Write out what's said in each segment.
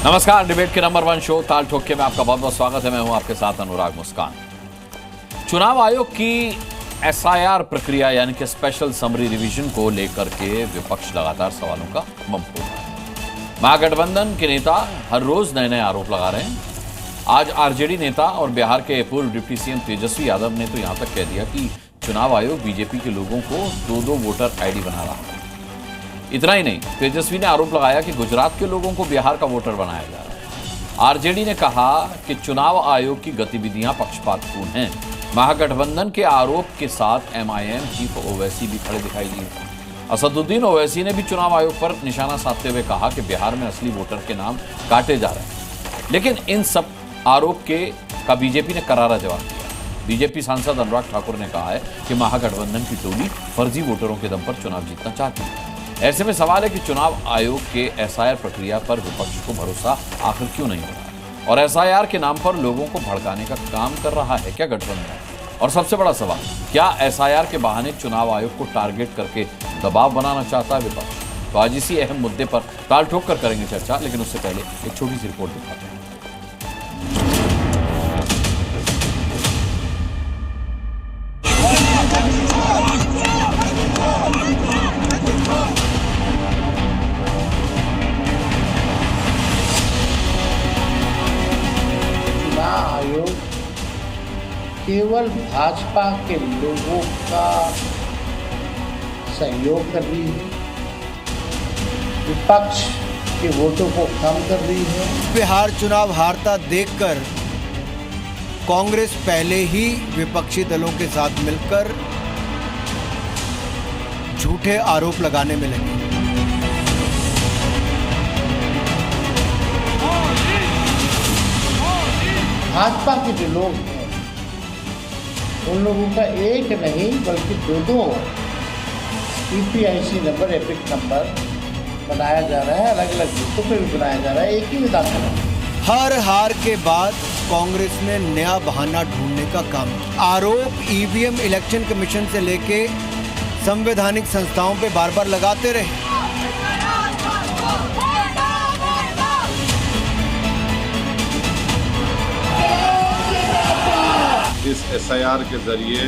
नमस्कार, डिबेट के number 1 show ताल ठोक के में आपका बहुत बहुत स्वागत है। मैं हूं आपके साथ अनुराग मुस्कान। चुनाव आयोग की एसआईआर प्रक्रिया यानी कि स्पेशल समरी रिवीजन को लेकर के विपक्ष लगातार सवालों का बम फोड़ रहा है। महागठबंधन के नेता हर रोज नए नए आरोप लगा रहे हैं। आज आरजेडी नेता और बिहार के पूर्व डिप्टी सीएम तेजस्वी यादव ने तो यहां तक कह दिया कि चुनाव आयोग बीजेपी के लोगों को दो वोटर आईडी बना रहा है। इतना ही नहीं, तेजस्वी ने आरोप लगाया कि गुजरात के लोगों को बिहार का वोटर बनाया जा रहा है। आरजेडी ने कहा कि चुनाव आयोग की गतिविधियां पक्षपातपूर्ण हैं। महागठबंधन के आरोप के साथ एमआईएम चीफ ओवैसी भी खड़े दिखाई दिए। असदुद्दीन ओवैसी ने भी चुनाव आयोग पर निशाना साधते हुए कहा कि बिहार में असली वोटर के नाम काटे जा रहे हैं। लेकिन इन सब आरोप का बीजेपी ने करारा जवाब दिया। बीजेपी सांसद अनुराग ठाकुर ने कहा है कि महागठबंधन की टोली फर्जी वोटरों के दम पर चुनाव जीतना चाहती है। ऐसे में सवाल है कि चुनाव आयोग के एसआईआर प्रक्रिया पर विपक्ष को भरोसा आखिर क्यों नहीं हो रहा, और एसआईआर के नाम पर लोगों को भड़काने का काम कर रहा है क्या गठबंधन? और सबसे बड़ा सवाल, क्या एसआईआर के बहाने चुनाव आयोग को टारगेट करके दबाव बनाना चाहता है विपक्ष? तो आज इसी अहम मुद्दे पर ताल ठोक कर करेंगे चर्चा, लेकिन उससे पहले एक छोटी सी रिपोर्ट दिखाते हैं। आयोग केवल भाजपा के लोगों का सहयोग कर रही है, विपक्ष के वोटों को कम कर रही है। बिहार चुनाव हारता देखकर कांग्रेस पहले ही विपक्षी दलों के साथ मिलकर झूठे आरोप लगाने में लगी। भाजपा के जो लोग हैं उन लोगों का एक नहीं बल्कि दो ईपीआईसी नंबर, एपिक नंबर बनाया जा रहा है। अलग अलग बूथों पे भी बनाया जा रहा है, एक ही विधानसभा। हर हार के बाद कांग्रेस ने नया बहाना ढूंढने का काम किया। आरोप ईवीएम इलेक्शन कमीशन से लेके संवैधानिक संस्थाओं पे बार बार लगाते रहे। इस एसआईआर के जरिए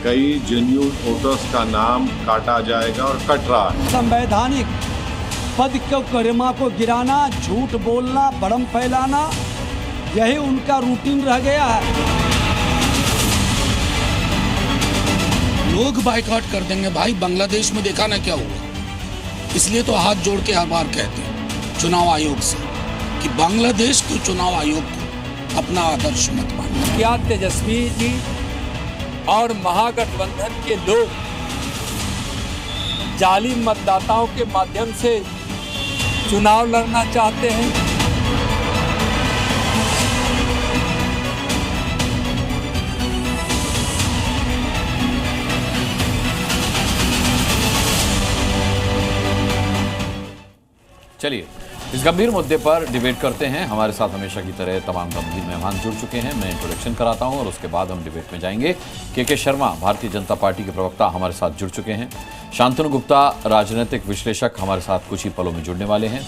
कई जेन्युइन वोटर्स का नाम काटा जाएगा और कट रहा है। संवैधानिक पद की गरिमा को गिराना, झूठ बोलना, भ्रम फैलाना, यही उनका रूटीन रह गया है। लोग बाइकआउट कर देंगे भाई, बांग्लादेश में देखा ना क्या हुआ। इसलिए तो हाथ जोड़ के हर बार कहते हैं चुनाव आयोग से कि बांग्लादेश के चुनाव आयोग को अपना आदर्श मत मानिए। क्या तेजस्वी जी और महागठबंधन के लोग जाली मतदाताओं के माध्यम से चुनाव लड़ना चाहते हैं? चलिए इस गंभीर मुद्दे पर डिबेट करते हैं। हमारे साथ हमेशा की तरह तमाम गंभीर मेहमान जुड़ चुके हैं। मैं इंट्रोडक्शन कराता हूं और उसके बाद हम डिबेट में जाएंगे। के शर्मा भारतीय जनता पार्टी के प्रवक्ता हमारे साथ जुड़ चुके हैं। शांतनु गुप्ता राजनीतिक विश्लेषक हमारे साथ कुछ ही पलों में जुड़ने वाले हैं।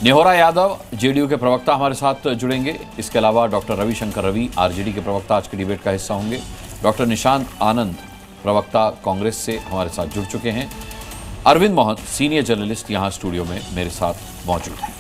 नेहोरा यादव जेडीयू के प्रवक्ता हमारे साथ जुड़ेंगे। इसके अलावा डॉक्टर रविशंकर रवि आरजेडी के प्रवक्ता आज के डिबेट का हिस्सा होंगे। डॉक्टर निशांत आनंद प्रवक्ता कांग्रेस से हमारे साथ जुड़ चुके हैं। अरविंद मोहन सीनियर जर्नलिस्ट यहां स्टूडियो में मेरे साथ मौजूद हैं।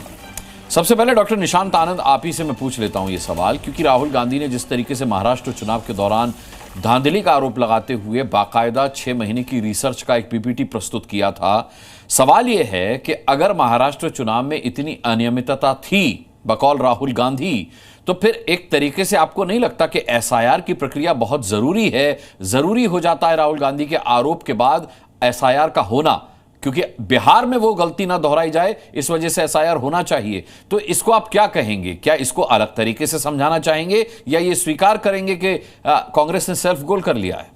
सबसे पहले डॉक्टर निशांत आनंद, आप ही से मैं पूछ लेता हूं ये सवाल, क्योंकि राहुल गांधी ने जिस तरीके से महाराष्ट्र चुनाव के दौरान धांधली का आरोप लगाते हुए बाकायदा 6 महीने की रिसर्च का एक पीपीटी प्रस्तुत किया था। सवाल यह है कि अगर महाराष्ट्र चुनाव में इतनी अनियमितता थी बकौल राहुल गांधी, तो फिर एक तरीके से आपको नहीं लगता कि एसआईआर की प्रक्रिया बहुत जरूरी है? जरूरी हो जाता है राहुल गांधी के आरोप के बाद एसआईआर का होना, क्योंकि बिहार में वो गलती ना दोहराई जाए, इस वजह से एसआईआर होना चाहिए। तो इसको आप क्या कहेंगे? क्या इसको अलग तरीके से समझाना चाहेंगे या ये स्वीकार करेंगे कि कांग्रेस ने सेल्फ गोल कर लिया है?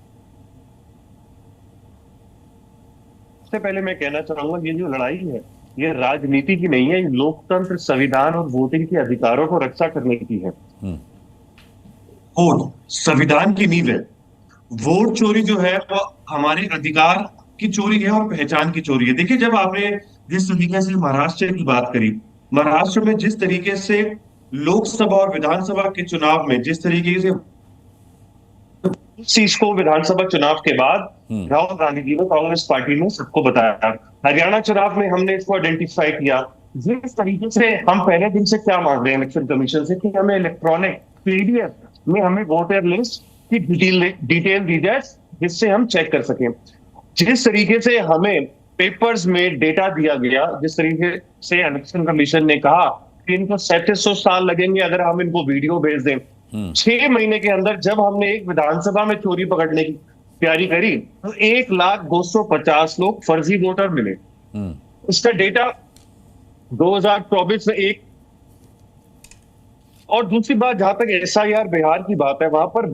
सबसे पहले मैं कहना चाहूंगा, ये जो लड़ाई है ये राजनीति की नहीं है, ये लोकतंत्र, संविधान और वोटिंग के अधिकारों को रक्षा करने की है। वोट संविधान की नींव है। वोट चोरी जो है वो हमारे अधिकार की चोरी है और पहचान की चोरी है। देखिए, जब आपने जिस तरीके से महाराष्ट्र की बात करी, महाराष्ट्र में जिस तरीके से लोकसभा और विधानसभा के चुनाव में जिस तरीके से चीज को विधानसभा चुनाव के बाद राहुल गांधी जी ने कांग्रेस पार्टी ने सबको बताया। हरियाणा चुनाव में हमने इसको आइडेंटिफाई किया। जिस तरीके से हम पहले दिन से क्या मांग रहे हैं इलेक्शन कमीशन से कि हमें इलेक्ट्रॉनिक पीडीएफ में हमें वोटर लिस्ट की डिटेल दी जाए जिससे हम चेक कर सकें। जिस तरीके से हमें पेपर्स में डेटा दिया गया, जिस तरीके से इलेक्शन कमीशन ने कहा कि इनको 3700 साल लगेंगे अगर हम इनको वीडियो भेज दें। 6 महीने के अंदर जब हमने एक विधानसभा में चोरी पकड़ने की तैयारी करी तो 1,250 लोग फर्जी वोटर मिले। इसका डेटा 2024 में एक। और दूसरी बात, जहां तक एसआईआर बिहार की बात है, वहां पर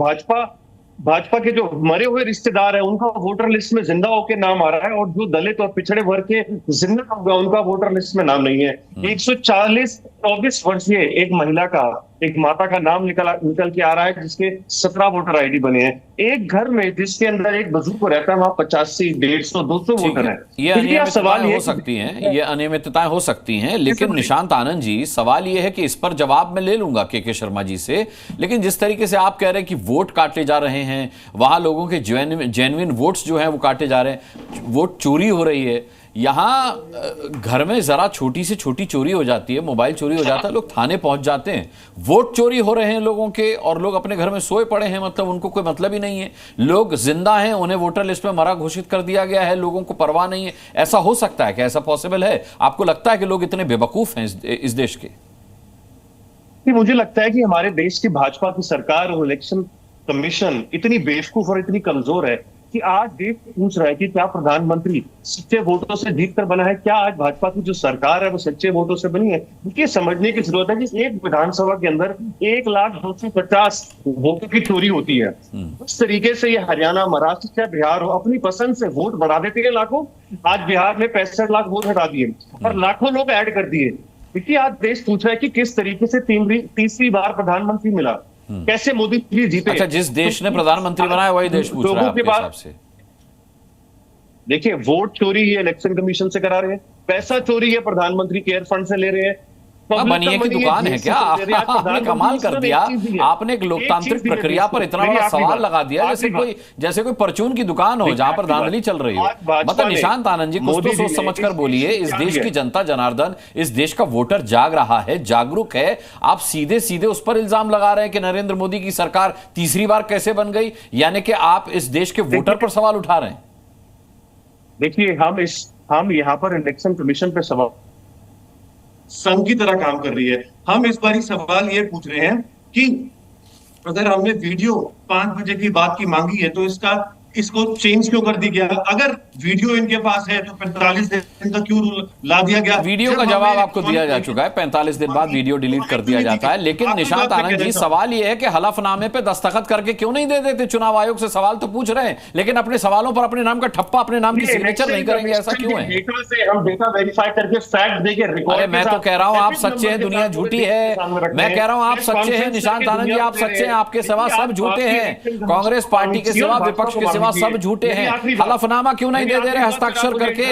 भाजपा के जो मरे हुए रिश्तेदार है उनका वोटर लिस्ट में जिंदा होकर नाम आ रहा है, और जो दलित और पिछड़े वर्ग के जिंदा होगा उनका वोटर लिस्ट में नाम नहीं है। 124 वर्षीय एक महिला का, एक माता का नाम निकल के आ रहा है जिसके 17 वोटर आईडी बने हैं। एक घर में जिसके अंदर एक बुजुर्ग रहता है वहां 85, 150, 200 वोटर है। ये अनियमितताएं हो सकती हैं, ये अनियमितताएं हो सकती हैं, लेकिन निशांत आनंद जी, सवाल ये है कि इस पर जवाब मैं ले लूंगा के शर्मा जी से, लेकिन जिस तरीके से आप कह रहे हैं कि वोट काटे जा रहे हैं, वहां लोगों के जेन्युइन वोट्स जो हैं वो काटे जा रहे हैं, वोट चोरी हो रही है, यहां घर में जरा छोटी से छोटी चोरी हो जाती है, मोबाइल चोरी हो जाता है, लोग थाने पहुंच जाते हैं, वोट चोरी हो रहे हैं लोगों के, और लोग अपने घर में सोए पड़े हैं, मतलब उनको कोई मतलब ही नहीं है, लोग जिंदा हैं, उन्हें वोटर लिस्ट में मरा घोषित कर दिया गया है, लोगों को परवाह नहीं है। ऐसा हो सकता है? क्या ऐसा पॉसिबल है? आपको लगता है कि लोग इतने बेवकूफ हैं इस देश के? मुझे लगता है कि हमारे देश की भाजपा की सरकार और इलेक्शन कमीशन इतनी बेवकूफ और इतनी कमजोर है कि आज देश पूछ रहा है कि क्या प्रधानमंत्री सच्चे वोटों से जीतकर बना है? क्या आज भाजपा की जो सरकार है वो सच्चे वोटों से बनी है? ये समझने की जरूरत है कि एक विधानसभा के अंदर 1,250 वोटों की चोरी होती है। उस तरीके से ये हरियाणा, महाराष्ट्र चाहे बिहार हो, अपनी पसंद से वोट बढ़ा देते हैं लाखों। आज बिहार में 65 लाख वोट हटा दिए और लाखों लोग ऐड कर दिए। देखिए आज देश पूछ रहा है कि किस तरीके से तीसरी बार प्रधानमंत्री मिला, कैसे मोदी जी जीते। अच्छा, जिस देश ने प्रधानमंत्री बनाया वही देश पूछ रहा है आपके हिसाब से? देखिए, वोट चोरी ये इलेक्शन कमीशन से करा रहे हैं, पैसा चोरी है प्रधानमंत्री केयर फंड से ले रहे हैं। बनिए की दुकान है क्या? आपने कमाल कर दिया, आपने एक लोकतांत्रिक प्रक्रिया पर इतना बड़ा सवाल लगा दिया जैसे कोई परचून की दुकान हो जहां पर धांधली चल रही हो। मतलब निशांत आनंद जी, कुछ तो सोच समझ कर बोलिए। इस देश की जनता जनार्दन, इस देश का वोटर जाग रहा है, जागरूक है, आप सीधे सीधे उस पर इल्जाम लगा रहे हैं कि नरेंद्र मोदी की सरकार तीसरी बार कैसे बन गई, यानी कि आप इस देश के वोटर पर सवाल उठा रहे हैं। देखिए, हम यहाँ पर इलेक्शन कमीशन पे सवाल संघ की तरह काम कर रही है। हम इस बार ही सवाल ये पूछ रहे हैं कि अगर हमने वीडियो 5 बजे की बात की मांगी है तो इसको चेंज क्यों कर दिया गया? अगर वीडियो इनके पास है तो 45 दिन का क्यों ला दिया गया? वीडियो का जवाब आपको दिया जा चुका है, 45 दिन बाद वीडियो डिलीट कर दिया जाता है। लेकिन निशांत आनंद जी, सवाल यह है कि हलफनामे पे दस्तखत करके क्यों नहीं दे देते? चुनाव आयोग से सवाल तो पूछ रहे हैं, लेकिन अपने सवालों पर अपने नाम का ठप्पा, अपने नाम की सिग्नेचर नहीं करेंगे, ऐसा क्यों है? हम डेटा वेरीफाई करके फैक्ट देके अरे मैं तो कह रहा हूं आप सच्चे हैं, दुनिया झूठी है। मैं कह रहा हूं आप सच्चे हैं निशांत आनंद जी, आप सच्चे हैं, आपके सिवा सब झूठे हैं। कांग्रेस पार्टी के सिवा, विपक्ष के सिवा सब झूठे हैं। हलफनामा क्यों नहीं दे दे रहे हस्ताक्षर करके?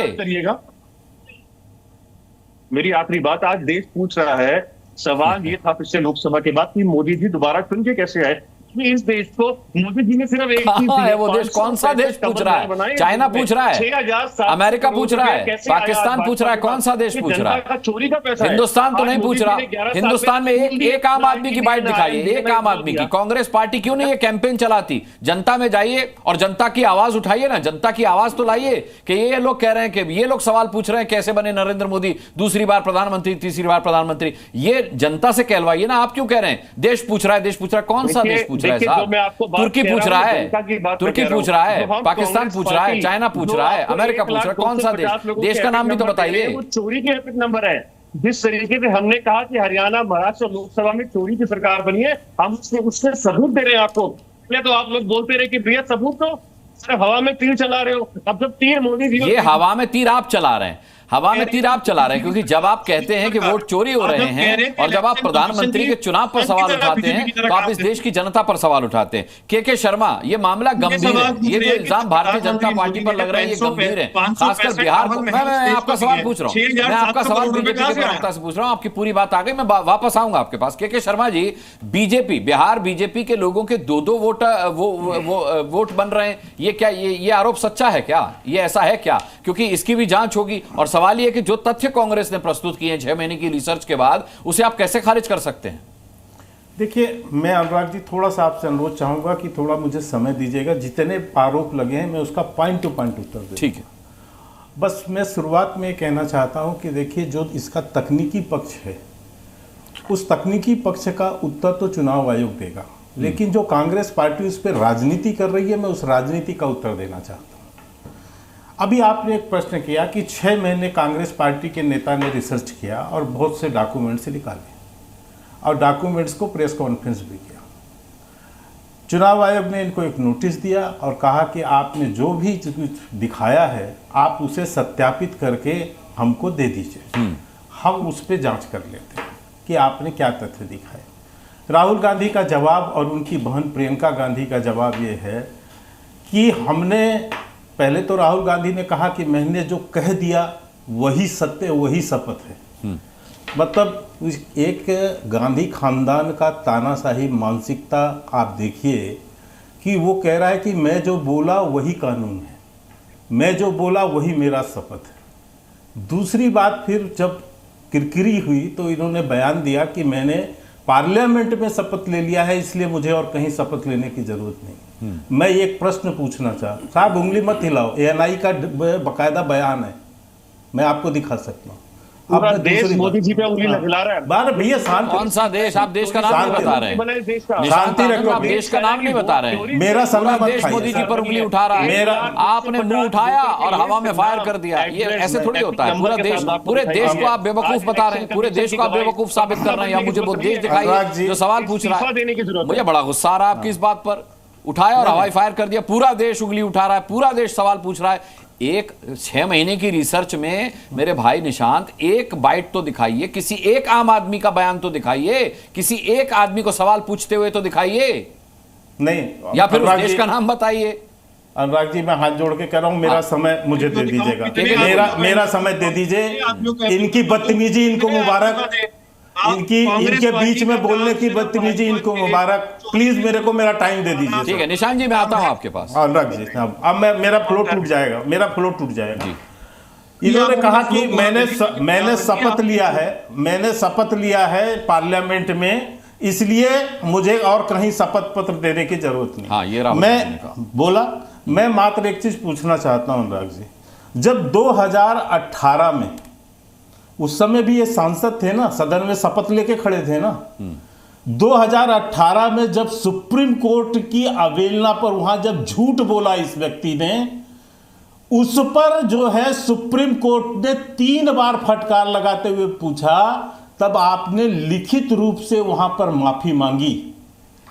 मेरी आखिरी बात, आज देश पूछ रहा है, सवाल ये था पिछले लोकसभा के बाद कि मोदी जी दोबारा चुन के कैसे आए। इस देश को मोदी जी ने सिर्फ एक चीज दी है। वो देश कौन सा देश पूछ रहा है? चाइना पूछ रहा है, अमेरिका पूछ रहा है, पाकिस्तान पूछ रहा है, कौन सा देश पूछ रहा है? चोरी का पैसा हिंदुस्तान तो नहीं पूछ रहा। हिंदुस्तान में एक आम आदमी की बाइट दिखाइए, एक आम आदमी की। कांग्रेस पार्टी क्यों नहीं ये कैंपेन चलाती? जनता में जाइए और जनता की आवाज उठाइए ना, जनता की आवाज तो लाइए कि ये लोग कह रहे हैं कि ये लोग सवाल पूछ रहे हैं कैसे बने नरेंद्र मोदी दूसरी बार प्रधानमंत्री, तीसरी बार प्रधानमंत्री। ये जनता से कहलवाइए ना। आप क्यों कह रहे हैं देश पूछ रहा है, देश पूछ रहा है? कौन सा देश पूछ रहा है साहब? तुर्की पूछ रहा है, तुर्की पूछ रहा है, पाकिस्तान पूछ रहा है, चाइना पूछ रहा है, अमेरिका पूछ रहा है, कौन सा देश? देश का नाम भी तो बताइए। चोरी के एपिक नंबर है। जिस तरीके से हमने कहा कि हरियाणा, महाराष्ट्र लोकसभा में चोरी की सरकार बनी है, हम उसके सबूत दे रहे हैं आपको। पहले तो आप लोग बोलते रहे कि भैया सबूत तो, सिर्फ हवा में तीर चला रहे हो। अब जब तीर मोदी जी, ये हवा में तीर आप चला रहे हैं, हवा में तीर आप चला रहे हैं, क्योंकि जब आप कहते हैं कि वोट चोरी हो रहे हैं और जब आप प्रधानमंत्री के चुनाव पर सवाल उठाते हैं तो आप इस देश की जनता पर सवाल उठाते हैं। के शर्मा, ये मामला गंभीर है, ये जो इल्जाम भारतीय जनता पार्टी पर लग रहे हैं ये गंभीर है, खासकर बिहार को। मैं आपका सवाल पूछ रहा हूँ, मैं आपका सवाल बीजेपी के प्रवक्ता से पूछ रहा हूँ, आपकी पूरी बात आ गई, मैं वापस आऊंगा आपके पास। के शर्मा जी, बीजेपी, बिहार बीजेपी के लोगों के दो वोट बन रहे हैं, ये क्या, ये आरोप सच्चा है क्या, ये ऐसा है क्या? क्योंकि इसकी भी जांच होगी। और सवाल ये कि जो तथ्य कांग्रेस ने प्रस्तुत किए 6 महीने की रिसर्च के बाद, उसे आप कैसे खारिज कर सकते हैं? देखिए, मैं अनुराग जी थोड़ा सा आपसे अनुरोध चाहूंगा कि थोड़ा मुझे समय दीजिएगा। जितने आरोप लगे हैं मैं उसका पॉइंट टू पॉइंट उत्तर दूंगा। ठीक है। बस मैं शुरुआत में कहना चाहता हूं कि देखिए, जो इसका तकनीकी पक्ष है, उस तकनीकी पक्ष का उत्तर तो चुनाव आयोग देगा, लेकिन जो कांग्रेस पार्टी उस पर राजनीति कर रही है, मैं उस राजनीति का उत्तर देना चाहता हूं। अभी आपने एक प्रश्न किया कि 6 महीने कांग्रेस पार्टी के नेता ने रिसर्च किया और बहुत से डॉक्यूमेंट्स निकाले और डॉक्यूमेंट्स को प्रेस कॉन्फ्रेंस भी किया। चुनाव आयोग ने इनको एक नोटिस दिया और कहा कि आपने जो भी दिखाया है आप उसे सत्यापित करके हमको दे दीजिए, हम उस पर जांच कर लेते हैं कि आपने क्या तथ्य दिखाए। राहुल गांधी का जवाब और उनकी बहन प्रियंका गांधी का जवाब ये है कि हमने, पहले तो राहुल गांधी ने कहा कि मैंने जो कह दिया वही सत्य, वही शपथ है। मतलब एक गांधी खानदान का तानाशाही मानसिकता आप देखिए कि वो कह रहा है कि मैं जो बोला वही कानून है, मैं जो बोला वही मेरा शपथ है। दूसरी बात, फिर जब किरकिरी हुई तो इन्होंने बयान दिया कि मैंने पार्लियामेंट में शपथ ले लिया है, इसलिए मुझे और कहीं शपथ लेने की जरूरत नहीं। मैं एक प्रश्न पूछना चाहता, साहब उंगली मत हिलाओ, ANI का बकायदा बयान है, मैं आपको दिखा सकता हूँ। पूरा देश मोदी जी पे उंगली हिला रहा है। बार भैया शांति। कौन सा देश? आप देश का नाम नहीं बता रहे हैं। शांति रखो, आप देश का नाम नहीं बता रहे हैं। मेरा समय मत देश खाइए। मोदी जी पर उंगली उठा रहा है, आपने मुंह उठाया और हवा में फायर कर दिया। ये ऐसे थोड़ी होता है। पूरे देश को आप बेवकूफ बता रहे हैं, पूरे देश को आप बेवकूफ साबित कर रहे हैं। या मुझे वो देश दिखाइए जो सवाल पूछ रहा है। मुझे बड़ा गुस्सा आ रहा है आपकी इस बात पर। उठाया और हवाई फायर कर दिया, पूरा देश उंगली उठा रहा है, पूरा देश सवाल पूछ रहा है। एक 6 महीने की रिसर्च में मेरे भाई निशांत, एक बाइट तो दिखाइए, किसी एक आम आदमी का बयान तो दिखाइए, किसी एक आदमी को सवाल पूछते हुए तो दिखाइए। नहीं, या फिर उस देश का नाम बताइए। अनुराग जी, मैं हाथ जोड़ के कह रहा हूं, मेरा समय मुझे दे दीजिएगा, मेरा समय दे दीजिए। इनकी बदतमीजी इनको मुबारक, इनके बीच में बोलने की बदतमीजी इनको मुबारक। प्लीज मेरे को मेरा टाइम दे दीजिए। ठीक है निशांत जी, मैं आता हूं आपके पास। अनुराग जी, अब मेरा फ्लो टूट जाएगा, मेरा फ्लो टूट जाएगा। इन्होंने कहा कि मैंने शपथ लिया है, मैंने शपथ लिया है पार्लियामेंट में, इसलिए मुझे और कहीं शपथ पत्र देने की जरूरत नहीं। हाँ, ये मैं बोला, मैं मात्र एक चीज पूछना चाहता हूं अनुराग जी, जब 2018 में, उस समय भी ये सांसद थे ना, सदन में शपथ लेके खड़े थे ना। 2018 में जब सुप्रीम कोर्ट की अवहेलना पर वहां जब झूठ बोला इस व्यक्ति ने, उस पर जो है सुप्रीम कोर्ट ने 3 बार फटकार लगाते हुए पूछा, तब आपने लिखित रूप से वहां पर माफी मांगी।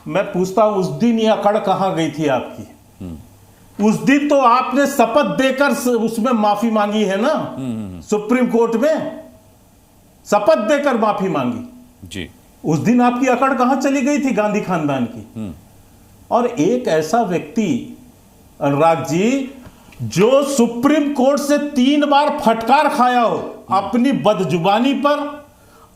मैं पूछता हूं, उस दिन ये अकड़ कहां गई थी आपकी? उस दिन तो आपने शपथ देकर उसमें माफी मांगी है ना, सुप्रीम कोर्ट में शपथ देकर माफी मांगी जी। उस दिन आपकी अकड़ कहां चली गई थी गांधी खानदान की? और एक ऐसा व्यक्ति अनुराग जी जो सुप्रीम कोर्ट से 3 बार फटकार खाया हो अपनी बदजुबानी पर,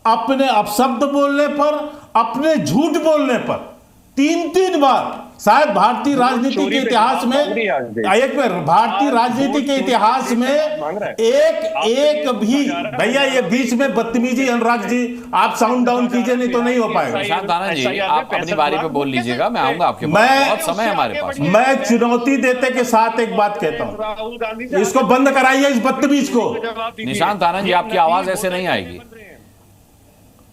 अपने अपशब्द बोलने पर, अपने झूठ बोलने पर, 3 बार, शायद भारतीय राजनीति के इतिहास में, एक बार भारतीय राजनीति के इतिहास में एक भी, भैया ये बीच में बदतमीजी, अनुराग जी आप साउंड डाउन कीजिए, नहीं तो नहीं हो पाएगा। निशांत ताना जी, आप अपनी बारी पे बोल लीजिएगा, मैं आऊंगा आपके पास, बहुत समय है हमारे पास। मैं चुनौती देते के साथ एक बात कहता हूं, इसको बंद कराइए इस बदतमीज को। निशांत ताना जी, आपकी आवाज ऐसे नहीं आएगी,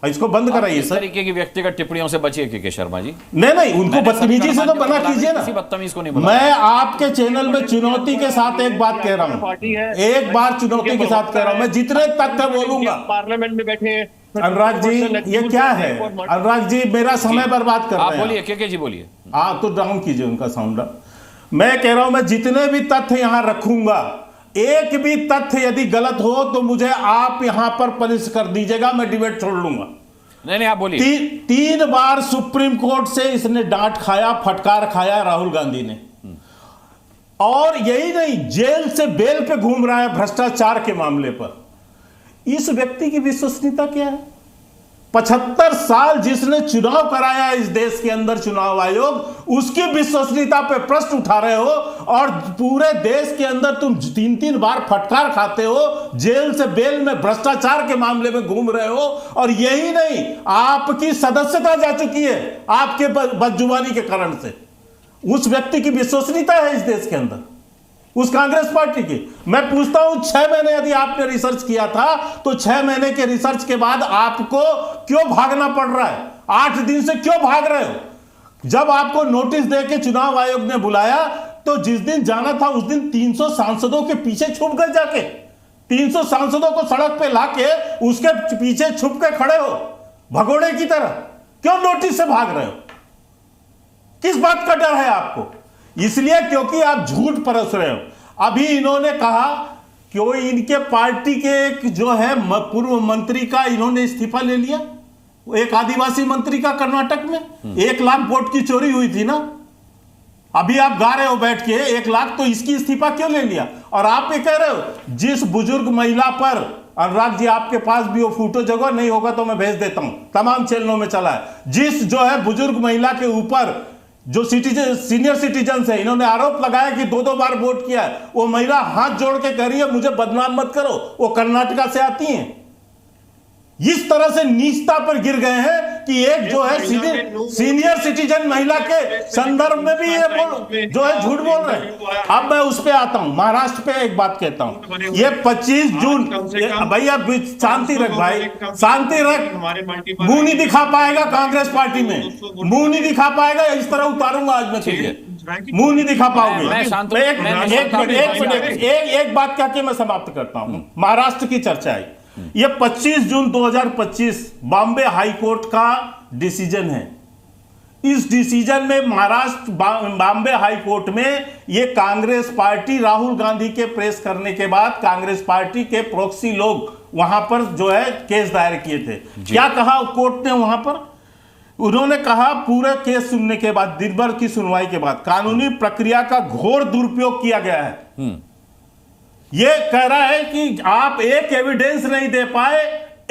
इसको बंद कराइए। इस तरीके की व्यक्तिगत टिप्पणियों से बचिए के शर्मा जी। नहीं, उनको बदतमीजी से तो बना कीजिए ना। बदतमीज को नहीं, मैं आपके चैनल में चुनौती के साथ एक बात कह रहा हूं, एक बार चुनौती के साथ कह रहा हूं, मैं जितने तथ्य बोलूंगा। पार्लियामेंट में बैठे अनुराग जी, ये क्या है? अनुराग जी मेरा समय बर्बाद कर रहे हैं। बोलिए के जी, बोलिए। हाँ, तो डाउन कीजिए उनका साउंड। मैं कह रहा हूं, मैं जितने भी तथ्य यहां रखूंगा, एक भी तथ्य यदि गलत हो तो मुझे आप यहां पर पनिश कर दीजिएगा, मैं डिबेट छोड़ लूंगा। नहीं आप बोलिए। 3 बार सुप्रीम कोर्ट से इसने डांट खाया, फटकार खाया राहुल गांधी ने, और यही नहीं, जेल से बेल पे घूम रहा है भ्रष्टाचार के मामले पर। इस व्यक्ति की विश्वसनीयता क्या है? 75 साल जिसने चुनाव कराया इस देश के अंदर, चुनाव आयोग, उसकी विश्वसनीयता पे प्रश्न उठा रहे हो, और पूरे देश के अंदर तुम 3-3 बार फटकार खाते हो, जेल से बेल में भ्रष्टाचार के मामले में घूम रहे हो, और यही नहीं, आपकी सदस्यता जा चुकी है आपके बदजुबानी के कारण से। उस व्यक्ति की विश्वसनीयता है इस देश के अंदर, उस कांग्रेस पार्टी की। मैं पूछता हूं, 6 महीने यदि आपने रिसर्च किया था तो 6 महीने के रिसर्च के बाद आपको क्यों भागना पड़ रहा है? 8 दिन से क्यों भाग रहे हो? जब आपको नोटिस देके चुनाव आयोग ने बुलाया तो जिस दिन जाना था उस दिन 300 सांसदों के पीछे छुप गए, जाके 300 सांसदों को सड़क पे लाके उसके पीछे छुप के खड़े हो भगोड़े की तरह। क्यों नोटिस से भाग रहे हो? किस बात का डर है आपको? इसलिए क्योंकि आप झूठ परस रहे हो। अभी इन्होंने कहा कि वो इनके पार्टी के जो है पूर्व मंत्री का इन्होंने इस्तीफा ले लिया, एक आदिवासी मंत्री का कर्नाटक में 1 लाख वोट की चोरी हुई थी ना। अभी आप गा रहे हो बैठ के 1 लाख, तो इसकी इस्तीफा क्यों ले लिया? और आप ये कह रहे हो जिस बुजुर्ग महिला पर, अनुराग जी आपके पास भी वो फोटो जगह नहीं होगा तो मैं भेज देता हूं, तमाम चैनलों में चला है, जिस जो है बुजुर्ग महिला के ऊपर जो सीनियर सिटीजन है, इन्होंने आरोप लगाया कि 2-2 बार वोट किया है, वो महिला हाथ जोड़ के कह रही है मुझे बदनाम मत करो, वो कर्नाटका से आती हैं। इस तरह से नीचता पर गिर गए हैं कि एक जो है सीनियर सिटीजन महिला के संदर्भ में भी ये जो है झूठ बोल रहे हैं। अब मैं उस पे आता हूं, महाराष्ट्र पे एक बात कहता हूं, ये 25 जून, भैया शांति रख भाई, शांति रख, मुंह नहीं दिखा पाएगा कांग्रेस पार्टी में, मुंह नहीं दिखा पाएगा, इस तरह उतारूंगा आज मैं तुझे, मुंह नहीं दिखा पाओगे। एक बात कह के मैं समाप्त करता हूं। महाराष्ट्र की चर्चा आई, ये 25 जून 2025 बॉम्बे हाई कोर्ट का डिसीजन है। इस डिसीजन में महाराष्ट्र बॉम्बे हाई कोर्ट में ये कांग्रेस पार्टी, राहुल गांधी के प्रेस करने के बाद कांग्रेस पार्टी के प्रॉक्सी लोग वहां पर जो है केस दायर किए थे। क्या कहा कोर्ट ने वहां पर? उन्होंने कहा पूरे केस सुनने के बाद, दिन भर की सुनवाई के बाद, कानूनी प्रक्रिया का घोर दुरुपयोग किया गया है। ये कह रहा है कि आप एक एविडेंस नहीं दे पाए,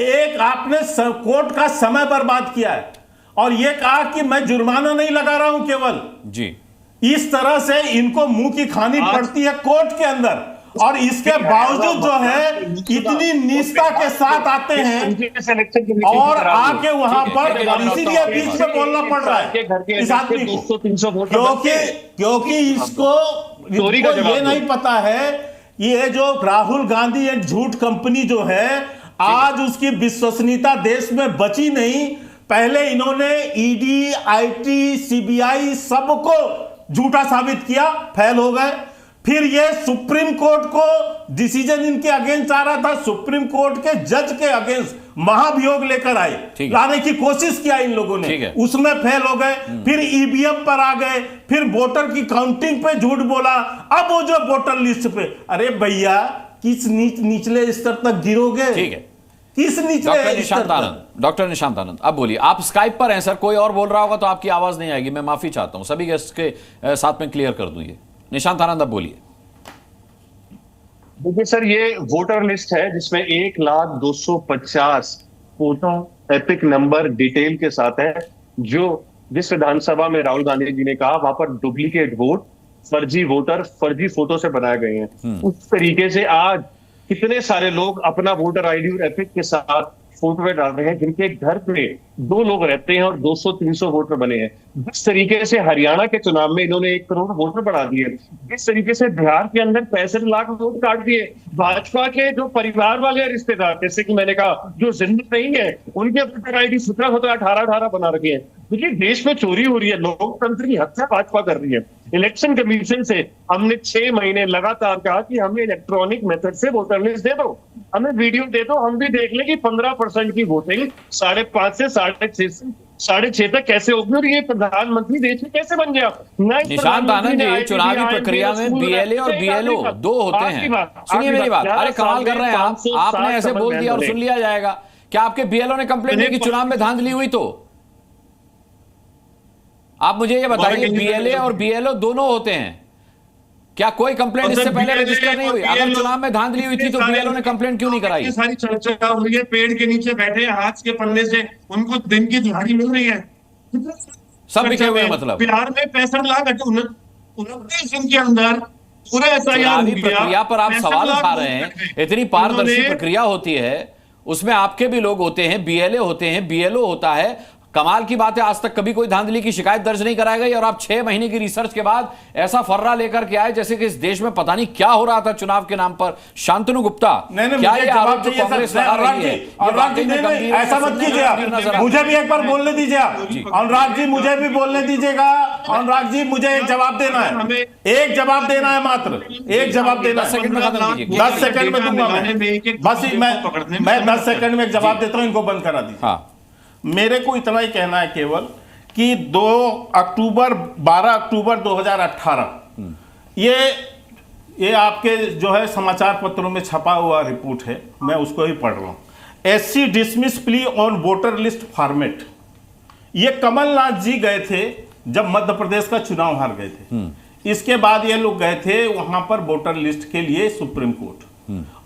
एक आपने कोर्ट का समय बर्बाद किया है, और ये कहा कि मैं जुर्माना नहीं लगा रहा हूं केवल जी। इस तरह से इनको मुंह की खानी पड़ती है कोर्ट के अंदर, और इसके बावजूद जो है इतनी निष्ठा के साथ आते हैं और आके वहां पर, और इसीलिए बीच में बोलना पड़ रहा है इस आदमी को, क्योंकि इसको ये नहीं पता है ये जो राहुल गांधी एक झूठ कंपनी जो है, आज उसकी विश्वसनीयता देश में बची नहीं। पहले इन्होंने ईडी, आईटी, सीबीआई सबको झूठा साबित किया, फेल हो गए। फिर ये सुप्रीम कोर्ट को डिसीजन इनके अगेंस्ट आ रहा था, सुप्रीम कोर्ट के जज के अगेंस्ट महाभियोग लेकर आए, लाने की कोशिश किया इन लोगों ने, उसमें फेल हो गए। फिर ईवीएम पर आ गए, फिर वोटर की काउंटिंग पे झूठ बोला, अब वो जो वोटर लिस्ट पे, अरे भैया किस निचले स्तर तक गिरोगे? ठीक है, किस निचले स्तर? डॉक्टर निशांत आनंद, अब बोलिए। आप स्काइप पर हैं सर, कोई और बोल रहा होगा तो आपकी आवाज नहीं आएगी, मैं माफी चाहता हूं, सभी गेस्ट के साथ में क्लियर कर दूं। ये निशांत आनंद, अब बोलिए। देखिए सर, ये वोटर लिस्ट है जिसमें 1,250 फोटो एपिक नंबर डिटेल के साथ है, जो जिस विधानसभा में राहुल गांधी जी ने कहा वहां पर डुप्लीकेट वोट, फर्जी वोटर, फर्जी फोटो से बनाए गए हैं। उस तरीके से आज कितने सारे लोग अपना वोटर आईडी और एपिक के साथ फोटो डाल रहे हैं, जिनके घर पे 2 लोग रहते हैं और 200-300 वोटर बने हैं। जिस तरीके से हरियाणा के चुनाव में इन्होंने 1 करोड़ वोटर बढ़ा दिए, जिस तरीके से बिहार के अंदर 65 लाख वोट काट दिए, भाजपा के जो परिवार वाले रिश्तेदार, जैसे कि मैंने कहा जो जिंदा नहीं है, उनके वोटर आईडी 17, 18 बना रखे हैं। देखिए देश में चोरी हो रही है, लोकतंत्र की हत्या भाजपा कर रही है। इलेक्शन कमीशन से हमने 6 महीने लगातार कहा कि हमें इलेक्ट्रॉनिक मेथड से वोटर लिस्ट दे दो, हमें वीडियो दे दो, हम भी देख लें कि 15% की वोटिंग 5.5 से 6.5 6:30 तक कैसे होगी और ये प्रधानमंत्री देश में कैसे बन गया? निशांत आनंद जी, चुनावी प्रक्रिया में बीएलए और बीएलओ दो होते हैं। सुनिए मेरी बात, अरे कमाल कर रहे हैं आप, आपने ऐसे बोल दिया और सुन लिया जाएगा। क्या आपके बीएलओ ने कंप्लेंट की कि चुनाव में धांधली हुई? तो आप मुझे ये बताइए, बीएलए और बीएलओ दोनों होते हैं, क्या कोई कंप्लेंट इससे पहले रजिस्टर नहीं हुई? अगर चुनाव में धांधली हुई थी तो बीएलओ ने कंप्लेंट क्यों नहीं कराई? सारी चर्चा हो रही है, पेड़ के नीचे बैठे हाथ के पन्ने से उनको दिन की दिहाड़ी मिल रही है, सब बिके हुए। मतलब बिहार में 65 लाख 29 दिन के अंदर पूरा एसआईआर प्रक्रिया पर आप सवाल उठा रहे हैं। इतनी पारदर्शी प्रक्रिया होती है, उसमें आपके भी लोग होते हैं, बीएलए होते हैं, बीएलओ होता है। कमाल की बात है, आज तक कभी कोई धांधली की शिकायत दर्ज नहीं कराई गई और आप 6 महीने की रिसर्च के बाद ऐसा फर्रा लेकर के आए जैसे कि इस देश में पता नहीं क्या हो रहा था चुनाव के नाम पर। शांतनु गुप्ता, क्या ये आरोप जो कांग्रेस लगा रही है, ऐसा मत कीजिए आप, मुझे भी एक बार बोलने दीजिए आप। अनुराग जी, मुझे भी बोलने दीजिएगा। अनुराग जी, मुझे एक जवाब देना है, एक जवाब देना है, मात्र एक जवाब देना है। 10 सेकंड में खत्म कीजिए। 10 सेकंड में दूंगा मैं, बस मैं 10 सेकंड में एक जवाब देता हूं, इनको बंद करा दीजिए। हाँ, मेरे को इतना ही कहना है केवल कि 12 अक्टूबर 2018 ये आपके जो है समाचार पत्रों में छपा हुआ रिपोर्ट है, मैं उसको ही पढ़ रहा हूं। SC dismiss plea on voter list format, ये कमलनाथ जी गए थे जब मध्य प्रदेश का चुनाव हार गए थे। इसके बाद ये लोग गए थे वहां पर वोटर लिस्ट के लिए सुप्रीम कोर्ट,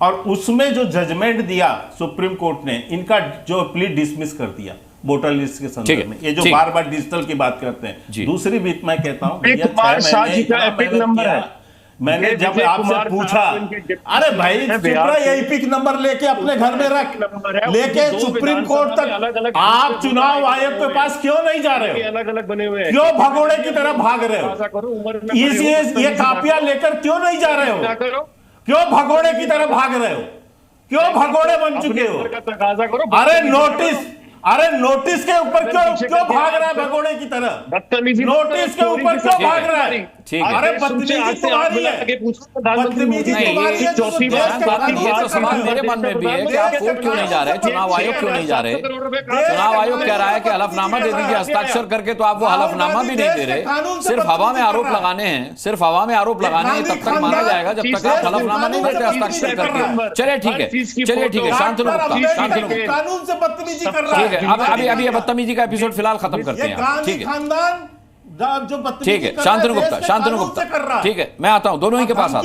और उसमें जो जजमेंट दिया सुप्रीम कोर्ट ने, इनका जो प्ली डिसमिस कर दिया वोटर लिस्ट के संदर्भ में। ये जो बार बार डिजिटल की बात करते हैं। दूसरी बीत मैं कहता हूं, मैंने जब आपसे पूछा, अरे भाई ये एपिक नंबर लेके अपने घर में रख, लेके सुप्रीम कोर्ट तक आप चुनाव आयोग के पास क्यों नहीं जा रहे हो? अलग अलग बने हुए हैं, क्यों भगोड़े की तरह भाग रहे हो? ये कापियां लेकर क्यों नहीं जा रहे हो? क्यों भगोड़े की तरह भाग रहे हो? क्यों भगोड़े बन चुके हो? अरे नोटिस के ऊपर क्यों भाग रहा है भगोड़े की तरह? नोटिस के ऊपर क्यों भाग रहा है? अरे बदतमीजी तुम्हारी है, बदतमीजी तुम्हारी है। ये तो सवाल मेरे मन में भी है कि आप कोर्ट क्यों नहीं जा रहे, चुनाव आयोग क्यों नहीं जा रहे? चुनाव आयोग कह रहा है कि हलफनामा दे दीजिए हस्ताक्षर करके, तो आप वो हलफनामा भी नहीं दे रहे, सिर्फ हवा में आरोप लगाने हैं, सिर्फ हवा में आरोप लगाने हैं। तब तक माना जाएगा जब तक आप हलफनामा नहीं देते हस्ताक्षर करके। चलिए ठीक है, शांतनु गुप्ता, कानून से बदतमीजी कर रहा है। अभी बदतमीजी का एपिसोड फिलहाल खत्म करते हैं। ठीक है, ठीक है, शांतनु गुप्ता, ठीक है, मैं आता हूं, दोनों ही के पास आता हूं।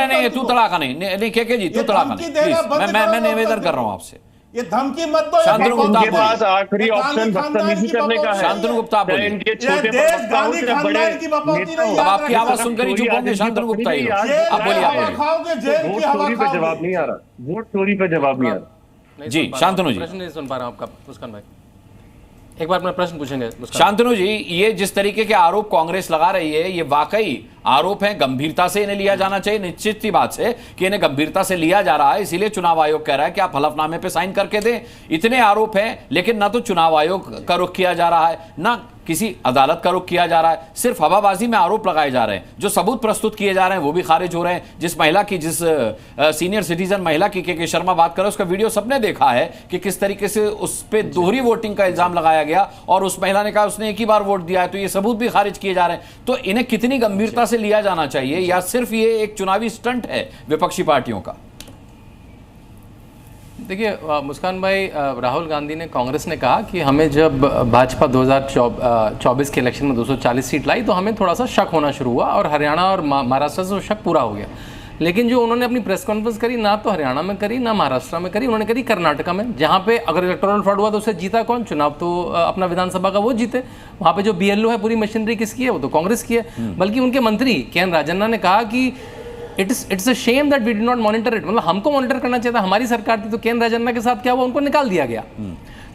नहीं, तू तड़ाका नहीं, के जी, तू तड़ाका नहीं, प्लीज, मैं निवेदन कर रहा हूं आपसे, ये धमकी मत दो। शांतनु गुप्ता के पास आखिरी ऑप्शन बदतमीजी करने का है। शांतनु गुप्ता, आप बोलिए। अब आपकी आवाज सुनकर ही चुप होंगे शांतनु गुप्ता ही। आप बोलिए। वोट चोरी पे जवाब नहीं आ रहा, वोट चोरी पे जवाब नहीं आ रहा। जी शांतनु जी, प्रश्न नहीं सुन पा रहा हूं आपका। मुस्कान भाई एक बार अपना प्रश्न पूछेंगे। शांतनु जी, ये जिस तरीके के आरोप कांग्रेस लगा रही है, ये वाकई आरोप है, गंभीरता से इन्हें लिया जाना चाहिए। निश्चित सी बात है कि इन्हें गंभीरता से लिया जा रहा है, इसीलिए चुनाव आयोग कह रहा है कि आप हलफनामे पे साइन करके दें। इतने आरोप हैं, लेकिन ना तो चुनाव आयोग का रुख किया जा रहा है, ना किसी अदालत का रुख किया जा रहा है, सिर्फ हवाबाजी में आरोप लगाए जा रहे हैं। जो सबूत प्रस्तुत किए जा रहे हैं वो भी खारिज हो रहे हैं। जिस सीनियर सिटीजन महिला की के शर्मा बात कर रहे हैं, उसका वीडियो सबने देखा है कि किस तरीके से उस पर दोहरी वोटिंग का इल्जाम लगाया गया और उस महिला ने कहा उसने एक ही बार वोट दिया है, तो ये सबूत भी खारिज किए जा रहे हैं। तो इन्हें कितनी गंभीरता से लिया जाना चाहिए, या सिर्फ ये एक चुनावी स्टंट है विपक्षी पार्टियों का? देखिए मुस्कान भाई, राहुल गांधी ने, कांग्रेस ने कहा कि हमें जब भाजपा 2024 के इलेक्शन में 240 सीट लाई तो हमें थोड़ा सा शक होना शुरू हुआ, और हरियाणा और महाराष्ट्र से वो शक पूरा हो गया। लेकिन जो उन्होंने अपनी प्रेस कॉन्फ्रेंस करी, ना तो हरियाणा में करी ना महाराष्ट्र में करी, उन्होंने करी कर्नाटका में, जहाँ पे अगर इलेक्टोरल फ्रॉड हुआ तो उसे जीता कौन? चुनाव तो अपना विधानसभा का वो जीते। वहाँ पे जो बीएलओ है, पूरी मशीनरी किसकी है? वो तो कांग्रेस की है। बल्कि उनके मंत्री के.एन. राजन्ना ने कहा कि it's a shame that we did not monitor it, मतलब हमको मॉनिटर करना चाहिए था, हमारी सरकार थी। तो के.एन. राजन्ना के साथ क्या हुआ? उनको निकाल दिया गया।